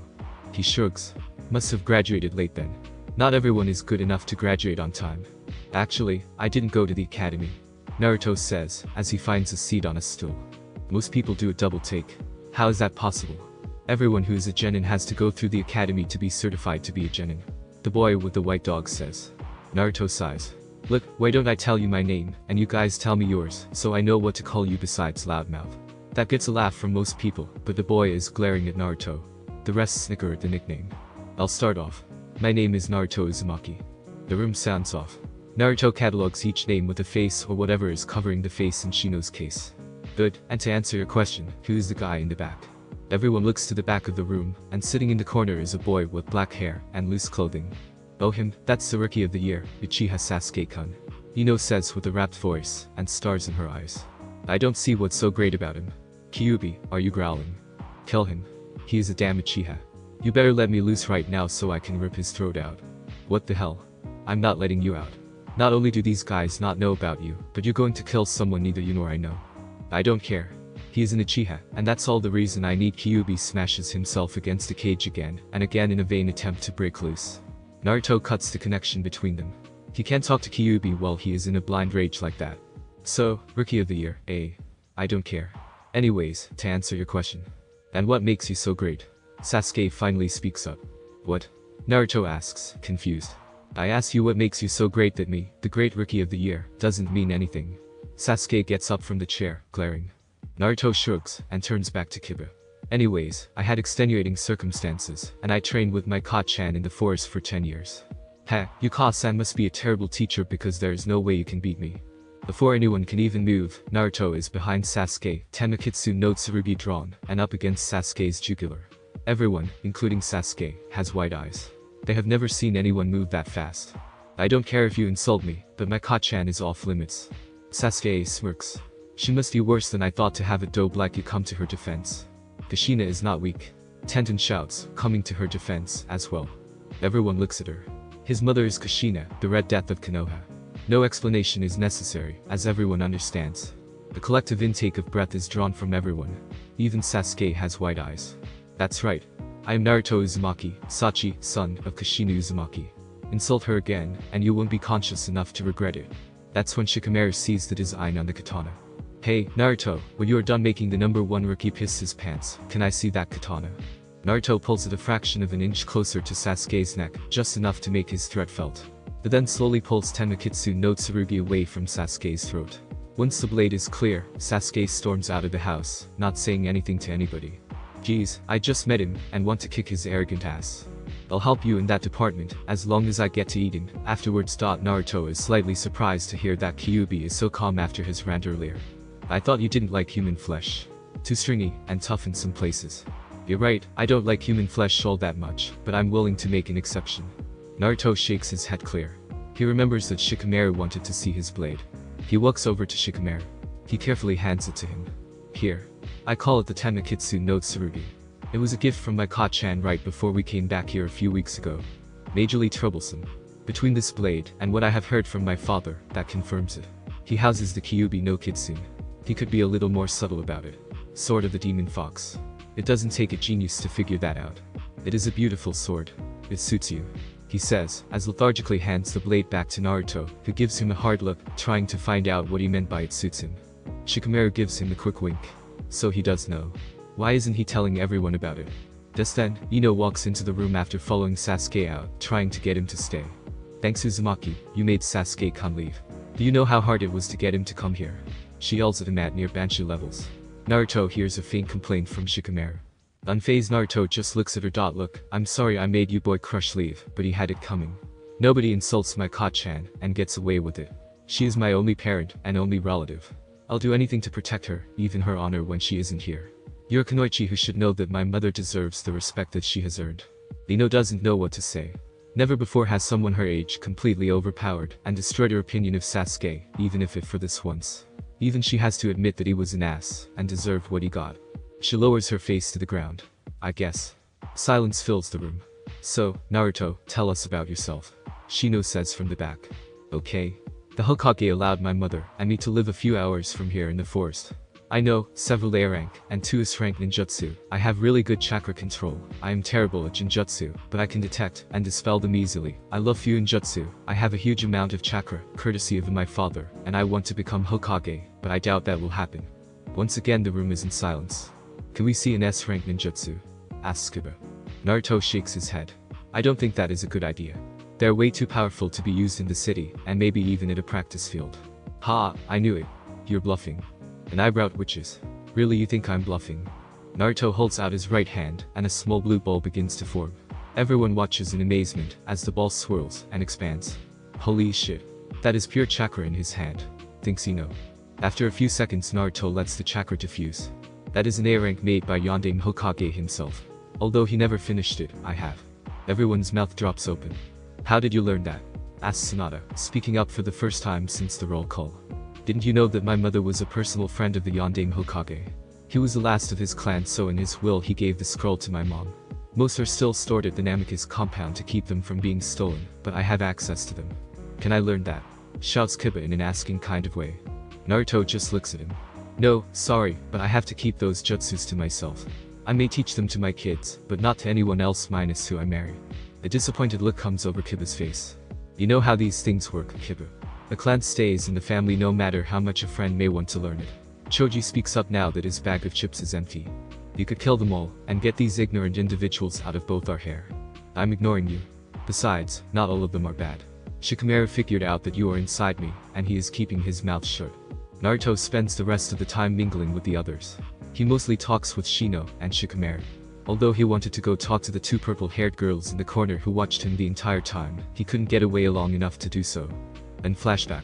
He shrugs. Must have graduated late then. Not everyone is good enough to graduate on time. Actually, I didn't go to the academy. Naruto says as he finds a seat on a stool. Most people do a double take. How is that possible? Everyone who is a genin has to go through the academy to be certified to be a genin. The boy with the white dog says. Naruto sighs. Look, why don't I tell you my name, and you guys tell me yours, so I know what to call you besides loudmouth. That gets a laugh from most people, but the boy is glaring at Naruto. The rest snicker at the nickname. I'll start off. My name is Naruto Uzumaki. The room sounds off. Naruto catalogs each name with a face or whatever is covering the face in Shino's case. Good, and to answer your question, who is the guy in the back? Everyone looks to the back of the room, and sitting in the corner is a boy with black hair and loose clothing. Oh him, that's the Rookie of the Year, Uchiha Sasuke-kun. Ino says with a rapt voice, and stars in her eyes. I don't see what's so great about him. Kyuubi, are you growling? Kill him. He is a damn Uchiha. You better let me loose right now so I can rip his throat out. What the hell? I'm not letting you out. Not only do these guys not know about you, but you're going to kill someone neither you nor I know. I don't care. He is an Uchiha, and that's all the reason I need. Kyuubi smashes himself against the cage again and again in a vain attempt to break loose. Naruto cuts the connection between them. He can't talk to Kyuubi while he is in a blind rage like that. So, Rookie of the Year, I don't care. Anyways, to answer your question. And what makes you so great? Sasuke finally speaks up. What? Naruto asks, confused. I asked you what makes you so great that me, the great Rookie of the Year, doesn't mean anything. Sasuke gets up from the chair, glaring. Naruto shrugs, and turns back to Kiba. Anyways, I had extenuating circumstances, and I trained with my Ka-chan in the forest for 10 years. You Ka-san must be a terrible teacher because there is no way you can beat me. Before anyone can even move, Naruto is behind Sasuke, Temakitsu no Tsurugi drawn, and up against Sasuke's jugular. Everyone, including Sasuke, has wide eyes. They have never seen anyone move that fast. I don't care if you insult me, but my Ka-chan is off limits. Sasuke smirks. She must be worse than I thought to have a dope like you come to her defense. Kushina is not weak. Tenten shouts, coming to her defense as well. Everyone looks at her. His mother is Kushina, the Red Death of Konoha. No explanation is necessary, as everyone understands. The collective intake of breath is drawn from everyone. Even Sasuke has wide eyes. That's right. I am Naruto Uzumaki, Sachi, son of Kushina Uzumaki. Insult her again, and you won't be conscious enough to regret it. That's when Shikamaru sees the design on the katana. Hey, Naruto, when you are done making the #1 rookie piss his pants, can I see that katana? Naruto pulls it a fraction of an inch closer to Sasuke's neck, just enough to make his threat felt. But then slowly pulls Temakitsu no Tsurugi away from Sasuke's throat. Once the blade is clear, Sasuke storms out of the house, not saying anything to anybody. Geez, I just met him, and want to kick his arrogant ass. I'll help you in that department, as long as I get to eat him. Afterwards. Naruto is slightly surprised to hear that Kyuubi is so calm after his rant earlier. I thought you didn't like human flesh. Too stringy, and tough in some places. You're right, I don't like human flesh all that much, but I'm willing to make an exception. Naruto shakes his head clear. He remembers that Shikamaru wanted to see his blade. He walks over to Shikamaru. He carefully hands it to him. Here. I call it the Temakitsu no Tsurugi. It was a gift from my Ka-chan right before we came back here a few weeks ago. Majorly troublesome. Between this blade and what I have heard from my father, that confirms it. He houses the Kyuubi no Kitsune. He could be a little more subtle about it. Sword of the Demon Fox. It doesn't take a genius to figure that out. It is a beautiful sword. It suits you. He says, as lethargically hands the blade back to Naruto, who gives him a hard look, trying to find out what he meant by it suits him. Shikamaru gives him a quick wink. So he does know. Why isn't he telling everyone about it? Just then, Ino walks into the room after following Sasuke out, trying to get him to stay. Thanks Uzumaki, you made Sasuke-kun leave. Do you know how hard it was to get him to come here? She yells at him at near Banshee levels. Naruto hears a faint complaint from Shikamaru. Unfazed Naruto just looks at her. Look, I'm sorry I made you boy crush leave, but he had it coming. Nobody insults my Ka-chan, and gets away with it. She is my only parent, and only relative. I'll do anything to protect her, even her honor when she isn't here. You're a Kunoichi who should know that my mother deserves the respect that she has earned. Ino doesn't know what to say. Never before has someone her age completely overpowered and destroyed her opinion of Sasuke, even if it for this once. Even she has to admit that he was an ass, and deserved what he got. She lowers her face to the ground. I guess. Silence fills the room. So, Naruto, tell us about yourself. Shino says from the back. Okay. The Hokage allowed my mother and me to live a few hours from here in the forest. I know several A rank and 2S rank ninjutsu. I have really good chakra control. I am terrible at genjutsu, but I can detect and dispel them easily. I love Fuinjutsu. I have a huge amount of chakra, courtesy of my father, and I want to become Hokage, but I doubt that will happen. Once again the room is in silence. Can we see an S rank ninjutsu? Asks Kiba. Naruto shakes his head. I don't think that is a good idea. They're way too powerful to be used in the city, and maybe even at a practice field. Ha, I knew it. You're bluffing. An eyebrow twitches. Really, you think I'm bluffing? Naruto holds out his right hand, and a small blue ball begins to form. Everyone watches in amazement as the ball swirls and expands. Holy shit. That is pure chakra in his hand. Thinks he know. After a few seconds Naruto lets the chakra diffuse. That is an A rank made by Yondaime Hokage himself. Although he never finished it, I have. Everyone's mouth drops open. How did you learn that? Asks Sonata, speaking up for the first time since the roll call. Didn't you know that my mother was a personal friend of the Yondaime Hokage? He was the last of his clan, so in his will he gave the scroll to my mom. Most are still stored at the Namikaze compound to keep them from being stolen, but I have access to them. Can I learn that? Shouts Kiba in an asking kind of way. Naruto just looks at him. No, sorry, but I have to keep those jutsus to myself. I may teach them to my kids, but not to anyone else minus who I marry. A disappointed look comes over Kiba's face. You know how these things work, Kiba. The clan stays in the family no matter how much a friend may want to learn it. Choji speaks up now that his bag of chips is empty. You could kill them all, and get these ignorant individuals out of both our hair. I'm ignoring you. Besides, not all of them are bad. Shikamaru figured out that you are inside me, and he is keeping his mouth shut. Naruto spends the rest of the time mingling with the others. He mostly talks with Shino and Shikamaru. Although he wanted to go talk to the two purple-haired girls in the corner who watched him the entire time, he couldn't get away long enough to do so. And flashback.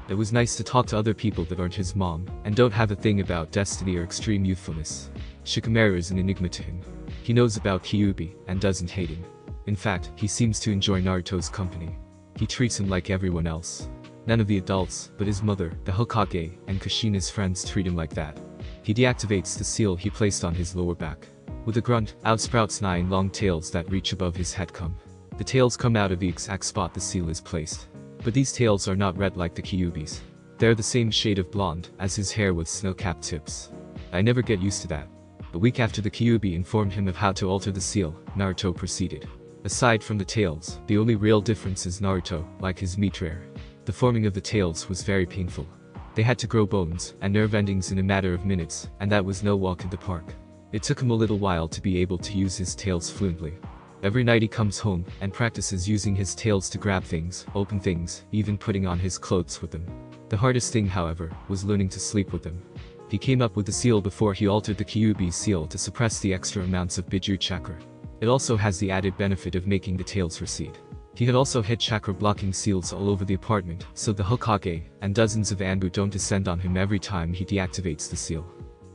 It was nice to talk to other people that aren't his mom, and don't have a thing about destiny or extreme youthfulness. Shikamaru is an enigma to him. He knows about Kyuubi, and doesn't hate him. In fact, he seems to enjoy Naruto's company. He treats him like everyone else. None of the adults, but his mother, the Hokage, and Kushina's friends treat him like that. He deactivates the seal he placed on his lower back. With a grunt, out sprouts 9 long tails that reach above his head come. The tails come out of the exact spot the seal is placed. But these tails are not red like the Kyuubi's. They're the same shade of blonde as his hair with snow-capped tips. I never get used to that. A week after the Kyuubi informed him of how to alter the seal, Naruto proceeded. Aside from the tails, the only real difference is Naruto, like his meat rare. The forming of the tails was very painful. They had to grow bones and nerve endings in a matter of minutes, and that was no walk in the park. It took him a little while to be able to use his tails fluently. Every night he comes home and practices using his tails to grab things, open things, even putting on his clothes with them. The hardest thing, however, was learning to sleep with them. He came up with the seal before he altered the Kyuubi seal to suppress the extra amounts of Biju chakra. It also has the added benefit of making the tails recede. He had also hid chakra blocking seals all over the apartment, so the Hokage and dozens of Anbu don't descend on him every time he deactivates the seal.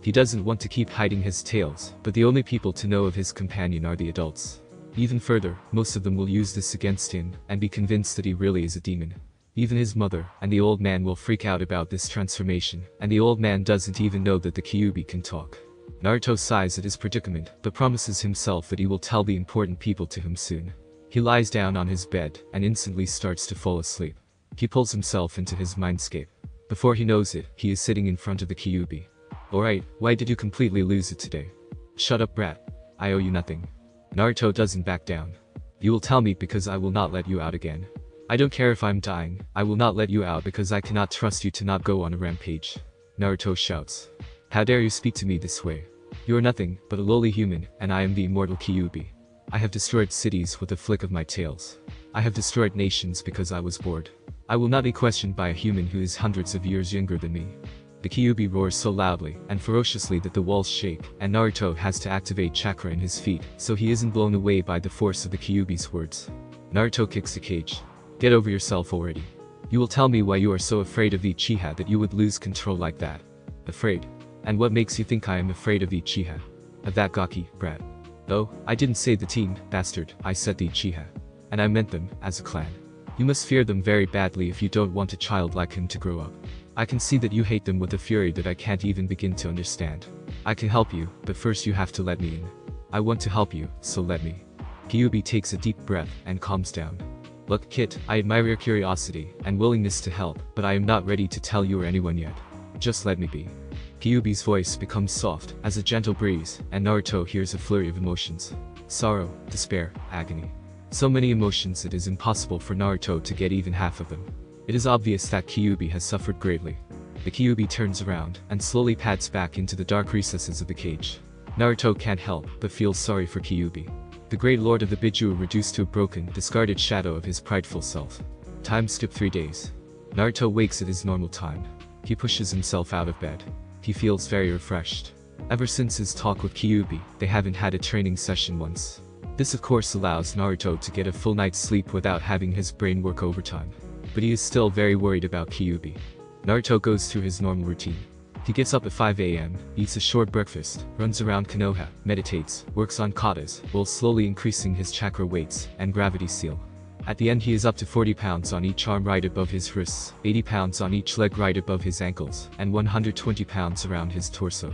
He doesn't want to keep hiding his tails, but the only people to know of his companion are the adults. Even further, most of them will use this against him and be convinced that he really is a demon. Even his mother and the old man will freak out about this transformation, and the old man doesn't even know that the Kyuubi can talk. Naruto sighs at his predicament, but promises himself that he will tell the important people to him soon. He lies down on his bed and instantly starts to fall asleep. He pulls himself into his mindscape. Before he knows it, he is sitting in front of the Kyuubi. Alright, why did you completely lose it today? Shut up, brat. I owe you nothing. Naruto doesn't back down. You will tell me because I will not let you out again. I don't care if I'm dying, I will not let you out because I cannot trust you to not go on a rampage. Naruto shouts. How dare you speak to me this way? You are nothing but a lowly human, and I am the immortal Kyuubi. I have destroyed cities with a flick of my tails. I have destroyed nations because I was bored. I will not be questioned by a human who is hundreds of years younger than me. The Kyuubi roars so loudly and ferociously that the walls shake, and Naruto has to activate chakra in his feet, so he isn't blown away by the force of the Kyuubi's words. Naruto kicks the cage. Get over yourself already. You will tell me why you are so afraid of the Uchiha that you would lose control like that. Afraid? And what makes you think I am afraid of the Uchiha? Of that gawky brat. Oh, I didn't say the team, bastard, I said the Uchiha. And I meant them, as a clan. You must fear them very badly if you don't want a child like him to grow up. I can see that you hate them with a fury that I can't even begin to understand. I can help you, but first you have to let me in. I want to help you, so let me. Kyuubi takes a deep breath and calms down. Look, kid, I admire your curiosity and willingness to help, but I am not ready to tell you or anyone yet. Just let me be. Kyuubi's voice becomes soft as a gentle breeze, and Naruto hears a flurry of emotions. Sorrow, despair, agony. So many emotions it is impossible for Naruto to get even half of them. It is obvious that Kyuubi has suffered greatly. The Kyuubi turns around and slowly pads back into the dark recesses of the cage. Naruto can't help but feel sorry for Kyuubi. The great lord of the Bijuu reduced to a broken, discarded shadow of his prideful self. Time skip 3 days. Naruto wakes at his normal time. He pushes himself out of bed. He feels very refreshed. Ever since his talk with Kyuubi, they haven't had a training session once. This of course allows Naruto to get a full night's sleep without having his brain work overtime. But he is still very worried about Kyuubi. Naruto goes through his normal routine. He gets up at 5 AM, eats a short breakfast, runs around Konoha, meditates, works on katas, while slowly increasing his chakra weights and gravity seal. At the end he is up to 40 pounds on each arm right above his wrists, 80 pounds on each leg right above his ankles, and 120 pounds around his torso.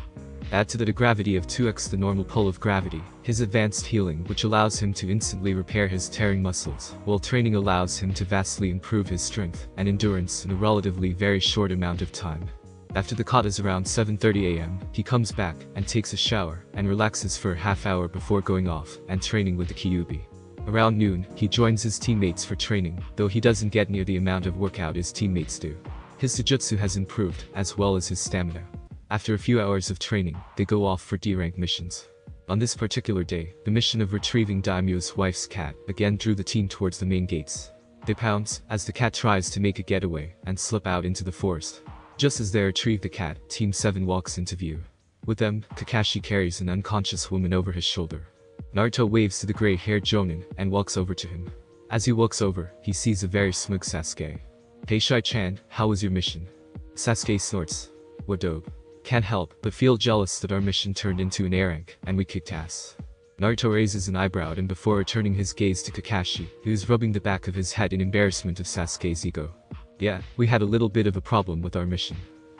Add to that a gravity of 2x the normal pull of gravity, his advanced healing which allows him to instantly repair his tearing muscles, while training allows him to vastly improve his strength and endurance in a relatively very short amount of time. After the katas around 7:30 AM, he comes back and takes a shower and relaxes for a half hour before going off and training with the Kyuubi. Around noon, he joins his teammates for training, though he doesn't get near the amount of workout his teammates do. His jujutsu has improved, as well as his stamina. After a few hours of training, they go off for D-rank missions. On this particular day, the mission of retrieving Daimyo's wife's cat again drew the team towards the main gates. They pounce, as the cat tries to make a getaway, and slip out into the forest. Just as they retrieve the cat, Team 7 walks into view. With them, Kakashi carries an unconscious woman over his shoulder. Naruto waves to the gray-haired Jonin and walks over to him. As he walks over, he sees a very smug Sasuke. Hey Shai-chan, how was your mission? Sasuke snorts. What dope. Can't help but feel jealous that our mission turned into an A rank, and we kicked ass. Naruto raises an eyebrow and before returning his gaze to Kakashi, who is rubbing the back of his head in embarrassment of Sasuke's ego. Yeah, we had a little bit of a problem with our mission.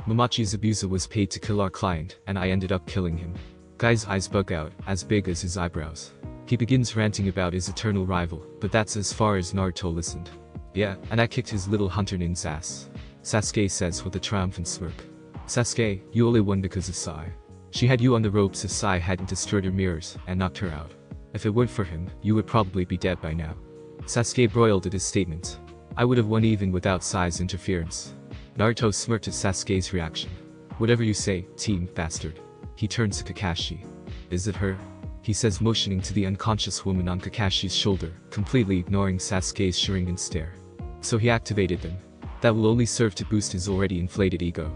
Momochi's abuser was paid to kill our client, and I ended up killing him. Guy's eyes bug out, as big as his eyebrows. He begins ranting about his eternal rival, but that's as far as Naruto listened. Yeah, and I kicked his little hunter nin's ass. Sasuke says with a triumphant smirk. Sasuke, you only won because of Sai. She had you on the ropes if Sai hadn't destroyed her mirrors and knocked her out. If it weren't for him, you would probably be dead by now. Sasuke broiled at his statement. I would have won even without Sai's interference. Naruto smirked at Sasuke's reaction. Whatever you say, team bastard. He turns to Kakashi. Is it her? He says motioning to the unconscious woman on Kakashi's shoulder, completely ignoring Sasuke's Sharingan stare. So he activated them. That will only serve to boost his already inflated ego.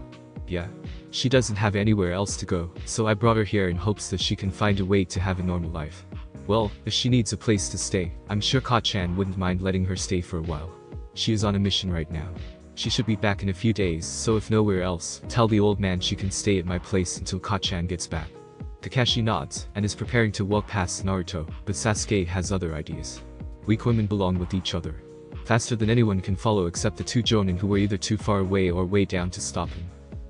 Yeah. She doesn't have anywhere else to go, so I brought her here in hopes that she can find a way to have a normal life. Well, if she needs a place to stay, I'm sure Ka-chan wouldn't mind letting her stay for a while. She is on a mission right now. She should be back in a few days, so if nowhere else, tell the old man she can stay at my place until Ka-chan gets back. Kakashi nods, and is preparing to walk past Naruto, but Sasuke has other ideas. Weak women belong with each other. Faster than anyone can follow except the two Jonin who were either too far away or way down to stop him.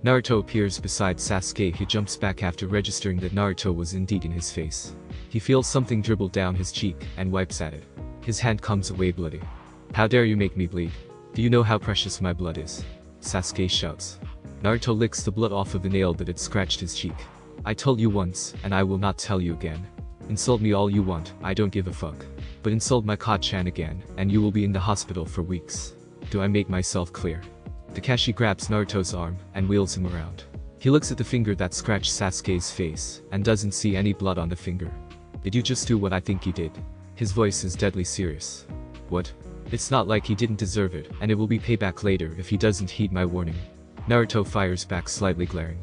Naruto appears beside Sasuke. He jumps back after registering that Naruto was indeed in his face. He feels something dribble down his cheek, and wipes at it. His hand comes away bloody. How dare you make me bleed? Do you know how precious my blood is? Sasuke shouts. Naruto licks the blood off of the nail that had scratched his cheek. I told you once, and I will not tell you again. Insult me all you want, I don't give a fuck. But insult my Ka-chan again, and you will be in the hospital for weeks. Do I make myself clear? Kakashi grabs Naruto's arm, and wheels him around. He looks at the finger that scratched Sasuke's face, and doesn't see any blood on the finger. Did you just do what I think you did? His voice is deadly serious. What? It's not like he didn't deserve it, and it will be payback later if he doesn't heed my warning. Naruto fires back, slightly glaring.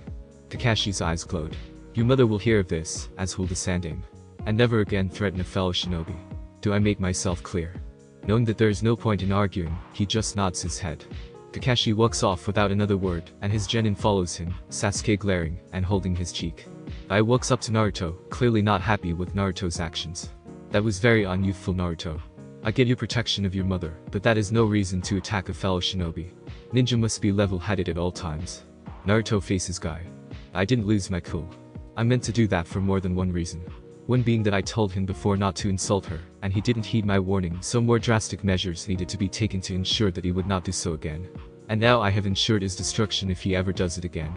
Kakashi's eyes glowed. Your mother will hear of this, as will the Sandaime. And never again threaten a fellow shinobi. Do I make myself clear? Knowing that there is no point in arguing, he just nods his head. Kakashi walks off without another word, and his genin follows him, Sasuke glaring, and holding his cheek. Ai walks up to Naruto, clearly not happy with Naruto's actions. That was very unyouthful, Naruto. I get your protection of your mother, but that is no reason to attack a fellow shinobi. Ninja must be level-headed at all times. Naruto faces Guy. I didn't lose my cool. I meant to do that for more than one reason. One being that I told him before not to insult her, and he didn't heed my warning, so more drastic measures needed to be taken to ensure that he would not do so again. And now I have ensured his destruction if he ever does it again.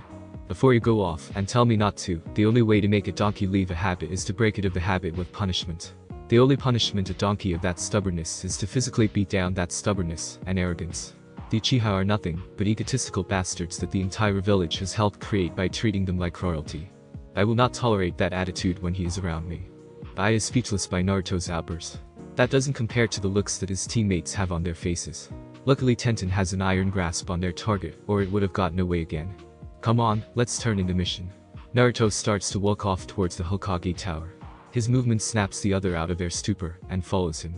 Before you go off and tell me not to, the only way to make a donkey leave a habit is to break it of the habit with punishment. The only punishment a donkey of that stubbornness is to physically beat down that stubbornness and arrogance. The Uchiha are nothing but egotistical bastards that the entire village has helped create by treating them like royalty. I will not tolerate that attitude when he is around me. I is speechless by Naruto's outburst. That doesn't compare to the looks that his teammates have on their faces. Luckily Tenten has an iron grasp on their target, or it would have gotten away again. Come on, let's turn in the mission. Naruto starts to walk off towards the Hokage Tower. His movement snaps the other out of their stupor and follows him.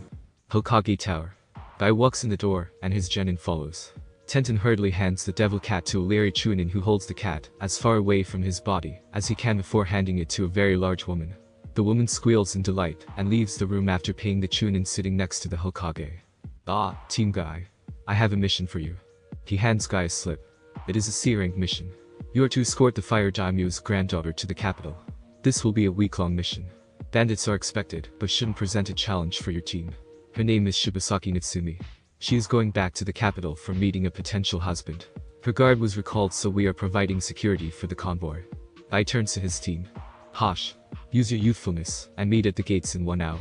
Hokage Tower. Guy walks in the door, and his genin follows. Tenten hurriedly hands the devil cat to a leery Chunin who holds the cat as far away from his body as he can before handing it to a very large woman. The woman squeals in delight and leaves the room after paying the Chunin sitting next to the Hokage. Ah, Team Guy. I have a mission for you. He hands Guy a slip. It is a C-rank mission. You are to escort the Fire Daimyo's granddaughter to the capital. This will be a week-long mission. Bandits are expected, but shouldn't present a challenge for your team. Her name is Shibasaki Natsumi. She is going back to the capital for meeting a potential husband. Her guard was recalled, so we are providing security for the convoy. Guy turns to his team. Hosh. Use your youthfulness and meet at the gates in 1 hour.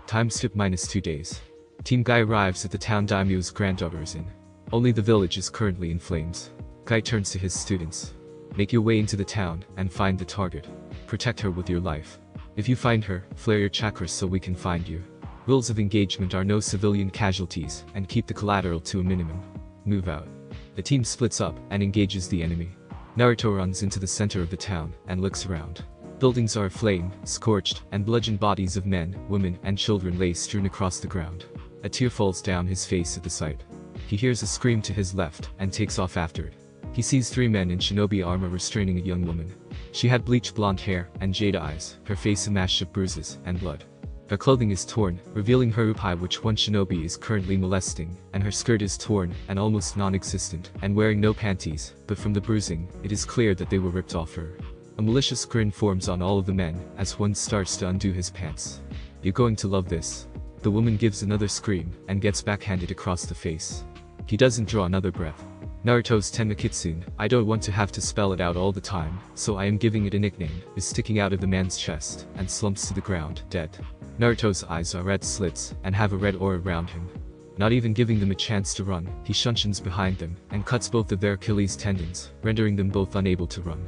Time skip -2 days. Team Guy arrives at the town Daimyo's granddaughter is in. Only the village is currently in flames. Guy turns to his students. Make your way into the town and find the target. Protect her with your life. If you find her, flare your chakras so we can find you. Rules of engagement are no civilian casualties and keep the collateral to a minimum. Move out. The team splits up and engages the enemy. Naruto runs into the center of the town and looks around. Buildings are aflame, scorched, and bludgeoned bodies of men, women, and children lay strewn across the ground. A tear falls down his face at the sight. He hears a scream to his left and takes off after it. He sees 3 men in shinobi armor restraining a young woman. She had bleached blonde hair and jade eyes, her face a mash of bruises and blood. Her clothing is torn, revealing her upai, which one shinobi is currently molesting, and her skirt is torn and almost non-existent, and wearing no panties, but from the bruising, it is clear that they were ripped off her. A malicious grin forms on all of the men as one starts to undo his pants. You're going to love this. The woman gives another scream and gets backhanded across the face. He doesn't draw another breath. Naruto's Tenmakitsune, I don't want to have to spell it out all the time, so I am giving it a nickname, is sticking out of the man's chest and slumps to the ground, dead. Naruto's eyes are red slits and have a red aura around him. Not even giving them a chance to run, he shunshions behind them and cuts both of their Achilles tendons, rendering them both unable to run.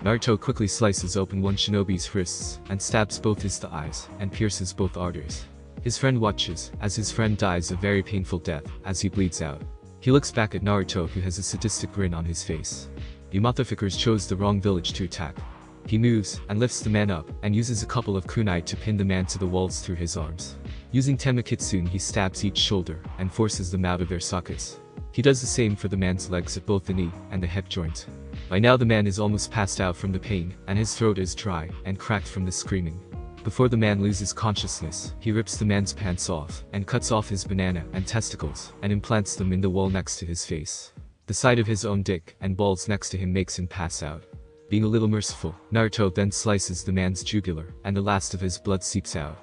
Naruto quickly slices open one shinobi's wrists and stabs both his thighs and pierces both arteries. His friend watches as his friend dies a very painful death as he bleeds out. He looks back at Naruto, who has a sadistic grin on his face. You motherfuckers chose the wrong village to attack. He moves and lifts the man up and uses a couple of kunai to pin the man to the walls through his arms. Using Tenmakitsune, he stabs each shoulder and forces them out of their sockets. He does the same for the man's legs at both the knee and the hip joint. By now the man is almost passed out from the pain and his throat is dry and cracked from the screaming. Before the man loses consciousness, he rips the man's pants off and cuts off his banana and testicles and implants them in the wall next to his face. The sight of his own dick and balls next to him makes him pass out. Being a little merciful, Naruto then slices the man's jugular and the last of his blood seeps out.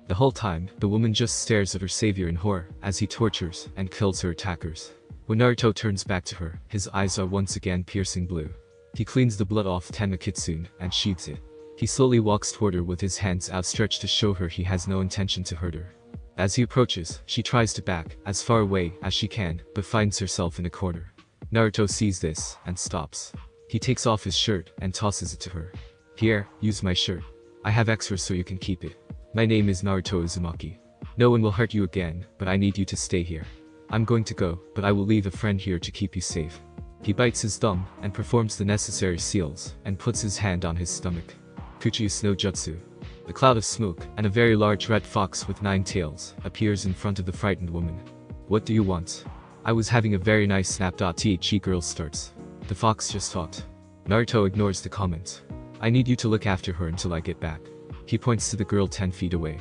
The whole time, the woman just stares at her savior in horror as he tortures and kills her attackers. When Naruto turns back to her, his eyes are once again piercing blue. He cleans the blood off Tenmakitsune and sheathes it. He slowly walks toward her with his hands outstretched to show her he has no intention to hurt her. As he approaches, she tries to back as far away as she can, but finds herself in a corner. Naruto sees this and stops. He takes off his shirt and tosses it to her. Here, use my shirt. I have extras so you can keep it. My name is Naruto Uzumaki. No one will hurt you again, but I need you to stay here. I'm going to go, but I will leave a friend here to keep you safe. He bites his thumb and performs the necessary seals and puts his hand on his stomach. Kuchius no Jutsu. A cloud of smoke and a very large red fox with 9 tails appears in front of the frightened woman. What do you want? I was having a very nice snap. The girl starts. The fox just talked. Naruto ignores the comment. I need you to look after her until I get back. He points to the girl 10 feet away.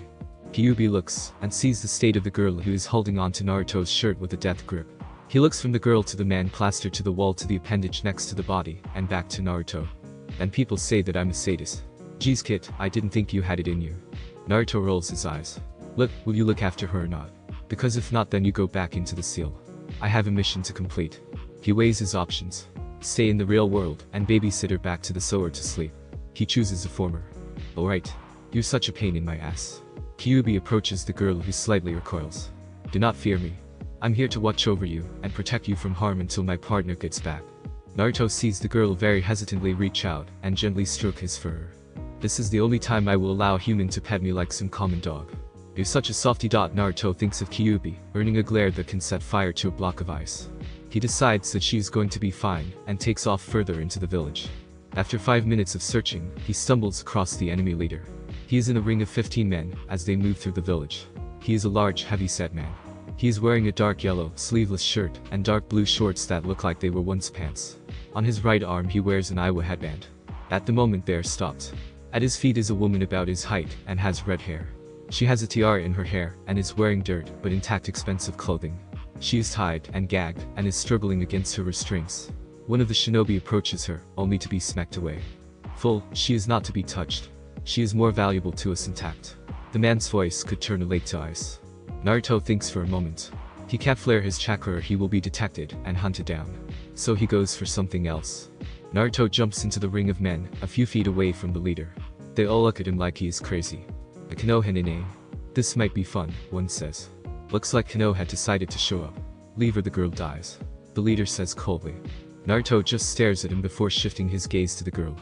Kyuubi looks and sees the state of the girl, who is holding on to Naruto's shirt with a death grip. He looks from the girl to the man plastered to the wall to the appendage next to the body and back to Naruto. And people say that I'm a sadist. Geez kid, I didn't think you had it in you. Naruto rolls his eyes. Look, will you look after her or not? Because if not, then you go back into the seal. I have a mission to complete. He weighs his options. Stay in the real world and babysit her back to the sewer to sleep. He chooses the former. Alright. You're such a pain in my ass. Kyuubi approaches the girl who slightly recoils. Do not fear me. I'm here to watch over you and protect you from harm until my partner gets back. Naruto sees the girl very hesitantly reach out and gently stroke his fur. This is the only time I will allow a human to pet me like some common dog. You're such a softy. Naruto thinks of Kyuubi, earning a glare that can set fire to a block of ice. He decides that she is going to be fine and takes off further into the village. After 5 minutes of searching, he stumbles across the enemy leader. He is in a ring of 15 men as they move through the village. He is a large, heavy-set man. He is wearing a dark yellow, sleeveless shirt and dark blue shorts that look like they were once pants. On his right arm he wears an Iwa headband. At the moment they are stopped. At his feet is a woman about his height and has red hair. She has a tiara in her hair and is wearing dirt but intact expensive clothing. She is tied and gagged and is struggling against her restraints. One of the shinobi approaches her, only to be smacked away. She is not to be touched. She is more valuable to us intact. The man's voice could turn a lake to ice. Naruto thinks for a moment. He can't flare his chakra or he will be detected and hunted down. So he goes for something else. Naruto jumps into the ring of men, a few feet away from the leader. They all look at him like he is crazy. A Konoha nene. This might be fun, one says. Looks like Konoha had decided to show up. Leave or the girl dies. The leader says coldly. Naruto just stares at him before shifting his gaze to the girl.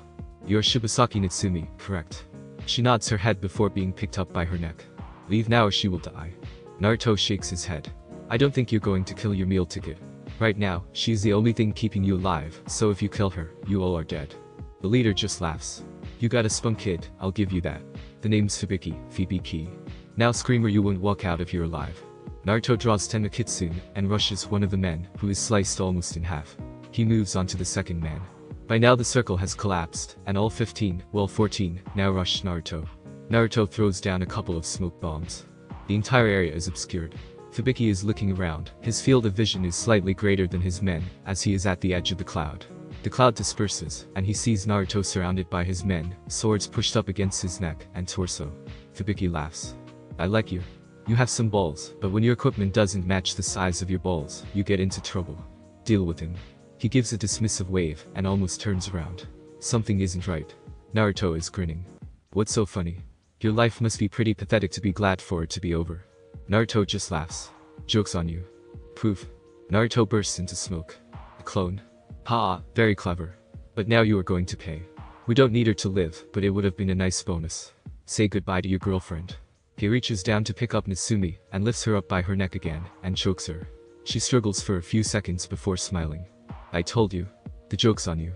You're Shibasaki Natsumi, correct? She nods her head before being picked up by her neck. Leave now or she will die. Naruto shakes his head. I don't think you're going to kill your meal ticket. Right now, she's the only thing keeping you alive, so if you kill her, you all are dead. The leader just laughs. You got a spunk kid, I'll give you that. The name's Fibiki. Now scream or you won't walk out if you're alive. Naruto draws Tenmakitsune and rushes one of the men, who is sliced almost in half. He moves on to the second man. By now the circle has collapsed, and all 14, now rush Naruto. Naruto throws down a couple of smoke bombs. The entire area is obscured. Fibiki is looking around. His field of vision is slightly greater than his men, as he is at the edge of the cloud. The cloud disperses, and he sees Naruto surrounded by his men, swords pushed up against his neck and torso. Fibiki laughs. I like you. You have some balls, but when your equipment doesn't match the size of your balls, you get into trouble. Deal with him. He gives a dismissive wave and almost turns around. Something isn't right. Naruto is grinning. What's so funny? Your life must be pretty pathetic to be glad for it to be over. Naruto just laughs. Joke's on you. Proof. Naruto bursts into smoke. A clone. Very clever. But now you are going to pay. We don't need her to live, but it would have been a nice bonus. Say goodbye to your girlfriend. He reaches down to pick up Natsumi and lifts her up by her neck again and chokes her. She struggles for a few seconds before smiling. I told you. The joke's on you.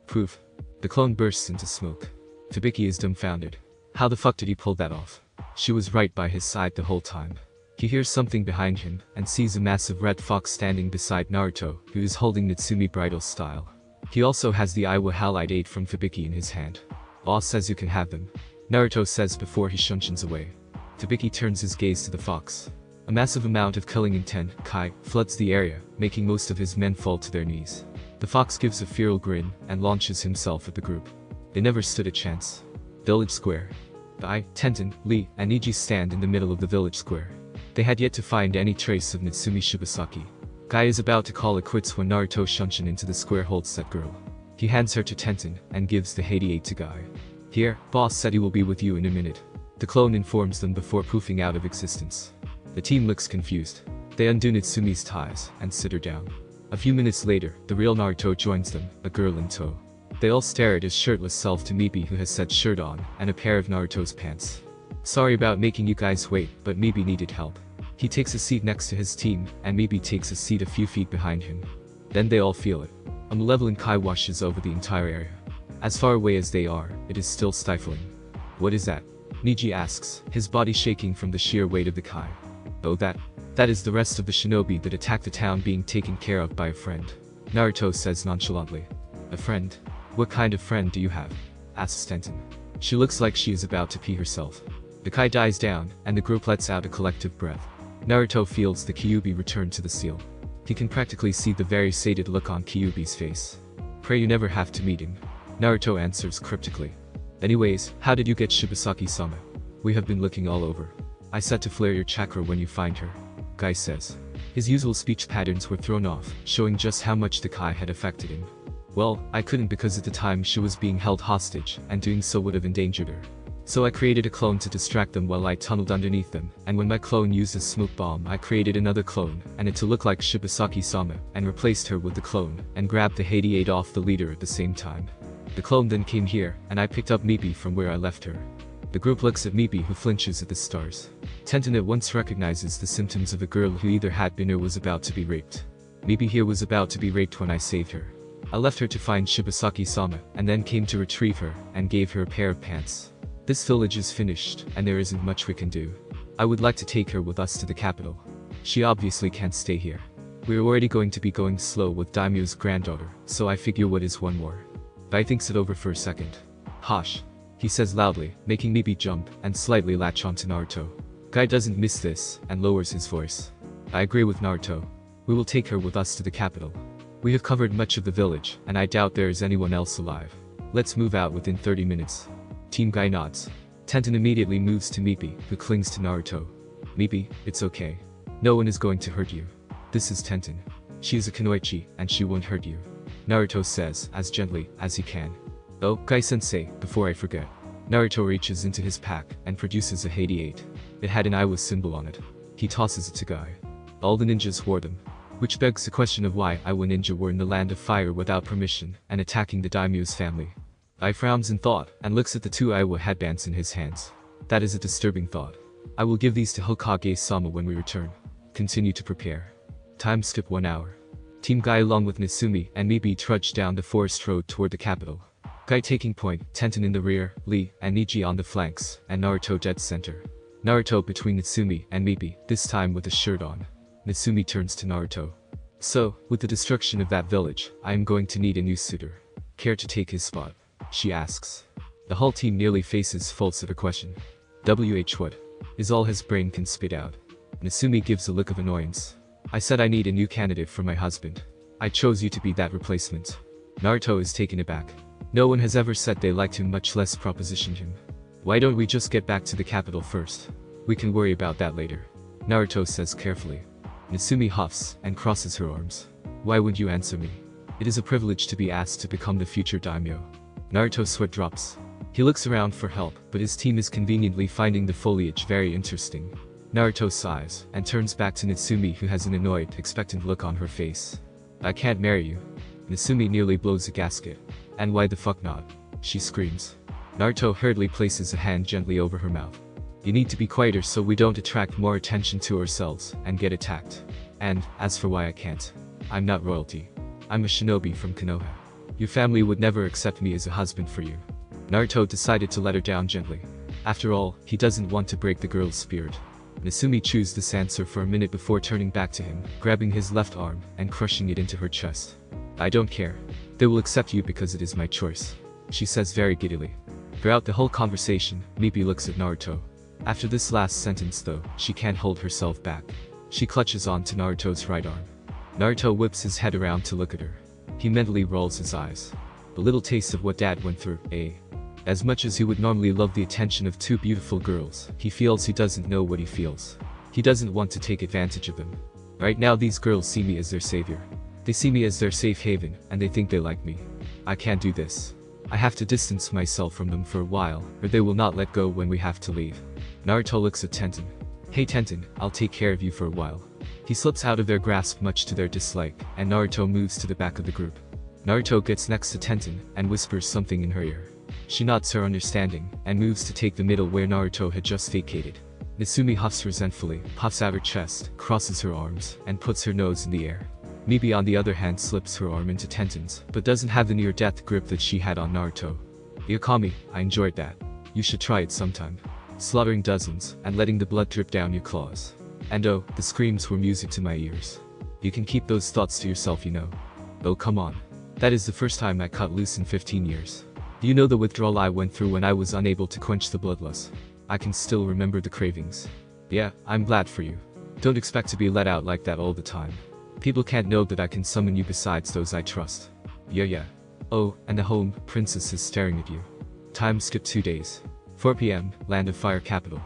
Proof. The clone bursts into smoke. Fibiki is dumbfounded. How the fuck did he pull that off? She was right by his side the whole time. He hears something behind him and sees a massive red fox standing beside Naruto, who is holding Natsumi bridal style. He also has the Iwa halide 8 from Fibiki in his hand. Boss says you can have them. Naruto says before he shunsins away. Fibiki turns his gaze to the fox. A massive amount of killing intent, floods the area, making most of his men fall to their knees. The fox gives a feral grin and launches himself at the group. They never stood a chance. Village Square. Tenten, Lee, and Iji stand in the middle of the village square. They had yet to find any trace of Natsumi Shibasaki. Guy is about to call it quits when Naruto shunshin into the square holds that girl. He hands her to Tenten and gives the Hades 8 to Guy. Here, boss said he will be with you in a minute. The clone informs them before poofing out of existence. The team looks confused. They undo Natsumi's ties and sit her down. A few minutes later, the real Naruto joins them, a girl in tow. They all stare at his shirtless self to Mibi, who has set shirt on and a pair of Naruto's pants. Sorry about making you guys wait, but Mibi needed help. He takes a seat next to his team, and Mibi takes a seat a few feet behind him. Then they all feel it. A malevolent Kai washes over the entire area. As far away as they are, it is still stifling. What is that? Niji asks, his body shaking from the sheer weight of the Kai. Oh, that is the rest of the shinobi that attacked the town being taken care of by a friend. Naruto says nonchalantly. A friend? What kind of friend do you have? Asks Tenten. She looks like she is about to pee herself. The Kai dies down, and the group lets out a collective breath. Naruto feels the Kyuubi return to the seal. He can practically see the very sated look on Kyuubi's face. Pray you never have to meet him. Naruto answers cryptically. Anyways, how did you get Shibasaki-sama? We have been looking all over. I said to flare your chakra when you find her. Guy says. His usual speech patterns were thrown off, showing just how much the Kai had affected him. Well, I couldn't because at the time she was being held hostage, and doing so would have endangered her. So I created a clone to distract them while I tunneled underneath them, and when my clone used a smoke bomb I created another clone, and it to look like Shibasaki-sama, and replaced her with the clone, and grabbed the Hades off the leader at the same time. The clone then came here, and I picked up Mibi from where I left her. The group looks at Mibi, who flinches at the stars. Tenten at once recognizes the symptoms of a girl who either had been or was about to be raped. Mibi here was about to be raped when I saved her. I left her to find Shibasaki-sama, and then came to retrieve her, and gave her a pair of pants. This village is finished, and there isn't much we can do. I would like to take her with us to the capital. She obviously can't stay here. We're already going to be going slow with Daimyo's granddaughter, so I figure what is one more. Guy thinks it over for a second. Hosh. He says loudly, making Mibi jump, and slightly latch onto Naruto. Guy doesn't miss this, and lowers his voice. I agree with Naruto. We will take her with us to the capital. We have covered much of the village, and I doubt there is anyone else alive. Let's move out within 30 minutes. Team Guy nods. Tenten immediately moves to Mibi, who clings to Naruto. Mibi, it's okay. No one is going to hurt you. This is Tenten. She is a kunoichi, and she won't hurt you. Naruto says, as gently as he can. Oh, Guy-sensei, before I forget. Naruto reaches into his pack, and produces a Hades 8. It had an Iwa symbol on it. He tosses it to Guy. All the ninjas wore them. Which begs the question of why Iwa ninja were in the land of fire without permission, and attacking the daimyo's family. Guy frowns in thought, and looks at the two Iwa headbands in his hands. That is a disturbing thought. I will give these to Hokage-sama when we return. Continue to prepare. Time skip 1 hour. Team Guy along with Natsumi and Mibi trudge down the forest road toward the capital. Guy taking point, Tenten in the rear, Lee and Niji on the flanks, and Naruto dead center. Naruto between Natsumi and Mibi, this time with a shirt on. Natsumi turns to Naruto. So, with the destruction of that village, I am going to need a new suitor. Care to take his spot? She asks. The whole team nearly faces faults of a question. What? Is all his brain can spit out. Natsumi gives a look of annoyance. I said I need a new candidate for my husband. I chose you to be that replacement. Naruto is taken aback. No one has ever said they liked him, much less propositioned him. Why don't we just get back to the capital first? We can worry about that later. Naruto says carefully. Natsumi huffs and crosses her arms. Why would you answer me? It is a privilege to be asked to become the future daimyo. Naruto's sweat drops. He looks around for help, but his team is conveniently finding the foliage very interesting. Naruto sighs, and turns back to Natsumi, who has an annoyed, expectant look on her face. I can't marry you. Natsumi nearly blows a gasket. And why the fuck not? She screams. Naruto hurriedly places a hand gently over her mouth. You need to be quieter so we don't attract more attention to ourselves, and get attacked. And, as for why I can't. I'm not royalty. I'm a shinobi from Konoha. Your family would never accept me as a husband for you. Naruto decided to let her down gently. After all, he doesn't want to break the girl's spirit. Natsumi chews this answer for a minute before turning back to him, grabbing his left arm, and crushing it into her chest. I don't care. They will accept you because it is my choice. She says very giddily. Throughout the whole conversation, Mibi looks at Naruto. After this last sentence though, she can't hold herself back. She clutches on to Naruto's right arm. Naruto whips his head around to look at her. He mentally rolls his eyes. A little taste of what dad went through, eh? As much as he would normally love the attention of two beautiful girls, he feels he doesn't know what he feels. He doesn't want to take advantage of them. Right now these girls see me as their savior. They see me as their safe haven, and they think they like me. I can't do this. I have to distance myself from them for a while, or they will not let go when we have to leave. Naruto looks at Tenten. Hey Tenten, I'll take care of you for a while. He slips out of their grasp much to their dislike, and Naruto moves to the back of the group. Naruto gets next to Tenten, and whispers something in her ear. She nods her understanding, and moves to take the middle where Naruto had just vacated. Natsumi huffs resentfully, puffs out her chest, crosses her arms, and puts her nose in the air. Mibi on the other hand slips her arm into Tenten's, but doesn't have the near-death grip that she had on Naruto. Yakami, I enjoyed that. You should try it sometime. Slaughtering dozens, and letting the blood drip down your claws. And oh, the screams were music to my ears. You can keep those thoughts to yourself, you know. Oh come on. That is the first time I cut loose in 15 years. Do you know the withdrawal I went through when I was unable to quench the bloodlust? I can still remember the cravings. Yeah, I'm glad for you. Don't expect to be let out like that all the time. People can't know that I can summon you besides those I trust. Yeah. Oh, and the home princess is staring at you. Time skip 2 days. 4 p.m., Land of Fire capital.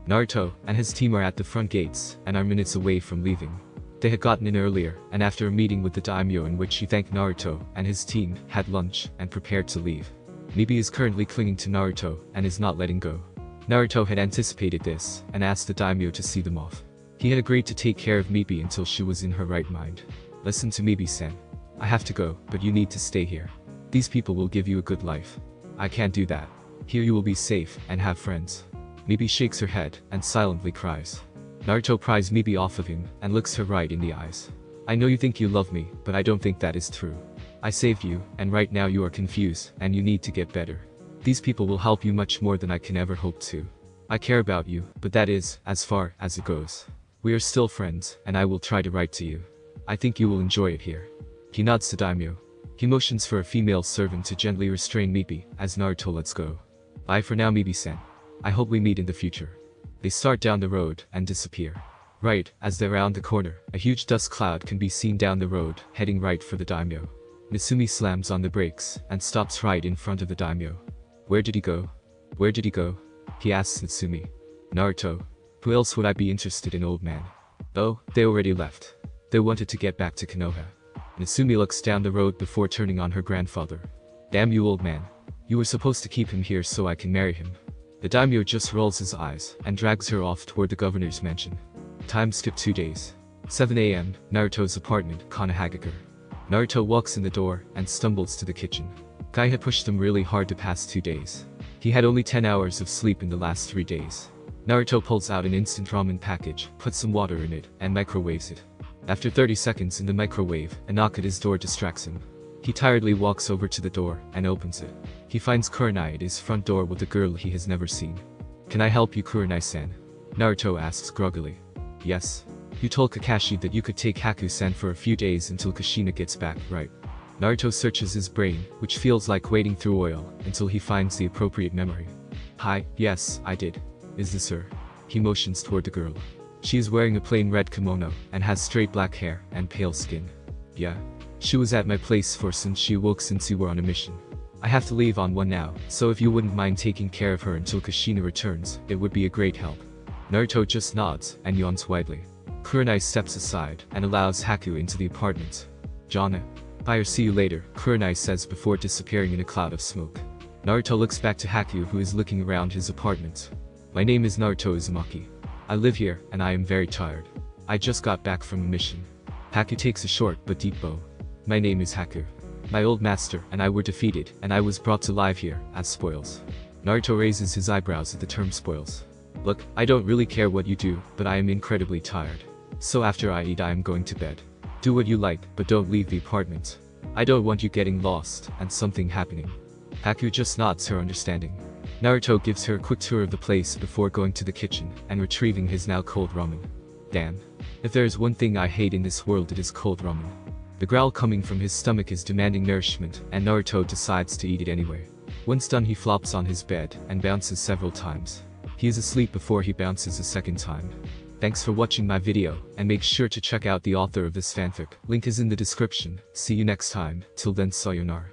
Naruto and his team are at the front gates and are minutes away from leaving. They had gotten in earlier, and after a meeting with the daimyo in which he thanked Naruto and his team, had lunch and prepared to leave. Mibi is currently clinging to Naruto and is not letting go. Naruto had anticipated this and asked the daimyo to see them off. He had agreed to take care of Mibi until she was in her right mind. Listen to Mibi-san. I have to go, but you need to stay here. These people will give you a good life. I can't do that. Here you will be safe and have friends. Mibi shakes her head and silently cries. Naruto pries Mibi off of him and looks her right in the eyes. I know you think you love me, but I don't think that is true. I saved you, and right now you are confused, and you need to get better. These people will help you much more than I can ever hope to. I care about you, but that is as far as it goes. We are still friends, and I will try to write to you. I think you will enjoy it here. He nods to daimyo. He motions for a female servant to gently restrain Mibi as Naruto lets go. Bye for now, Mibi-san. I hope we meet in the future. They start down the road and disappear. Right, as they round the corner, a huge dust cloud can be seen down the road, heading right for the daimyo. Natsumi slams on the brakes and stops right in front of the daimyo. Where did he go? Where did he go? He asks Natsumi. Naruto. Who else would I be interested in, old man? Oh, they already left. They wanted to get back to Konoha. Natsumi looks down the road before turning on her grandfather. Damn you, old man. You were supposed to keep him here so I can marry him. The daimyo just rolls his eyes and drags her off toward the governor's mansion. Time skip 2 days. 7 a.m., Naruto's apartment, Konoha. Naruto walks in the door and stumbles to the kitchen. Guy had pushed him really hard the past 2 days. He had only 10 hours of sleep in the last 3 days. Naruto pulls out an instant ramen package, puts some water in it, and microwaves it. After 30 seconds in the microwave, a knock at his door distracts him. He tiredly walks over to the door and opens it. He finds Kurenai at his front door with a girl he has never seen. Can I help you, Kurenai-san? Naruto asks groggily. Yes. You told Kakashi that you could take Haku-san for a few days until Kushina gets back, right? Naruto searches his brain, which feels like wading through oil, until he finds the appropriate memory. Hi, yes, I did. Is this her? He motions toward the girl. She is wearing a plain red kimono, and has straight black hair and pale skin. Yeah. She was at my place since she awoke since you were on a mission. I have to leave on one now, so if you wouldn't mind taking care of her until Kushina returns, it would be a great help. Naruto just nods and yawns widely. Kurenai steps aside and allows Haku into the apartment. Jana. Bye or see you later, Kurenai says before disappearing in a cloud of smoke. Naruto looks back to Haku, who is looking around his apartment. My name is Naruto Uzumaki. I live here, and I am very tired. I just got back from a mission. Haku takes a short but deep bow. My name is Haku. My old master and I were defeated, and I was brought to life here, as spoils. Naruto raises his eyebrows at the term spoils. Look, I don't really care what you do, but I am incredibly tired. So after I eat I am going to bed. Do what you like, but don't leave the apartment. I don't want you getting lost and something happening. Haku just nods her understanding. Naruto gives her a quick tour of the place before going to the kitchen and retrieving his now cold ramen. Damn. If there is one thing I hate in this world, it is cold ramen. The growl coming from his stomach is demanding nourishment, and Naruto decides to eat it anyway. Once done, he flops on his bed and bounces several times. He is asleep before he bounces a second time. Thanks for watching my video, and make sure to check out the author of this fanfic. Link is in the description. See you next time. Till then, sayonara.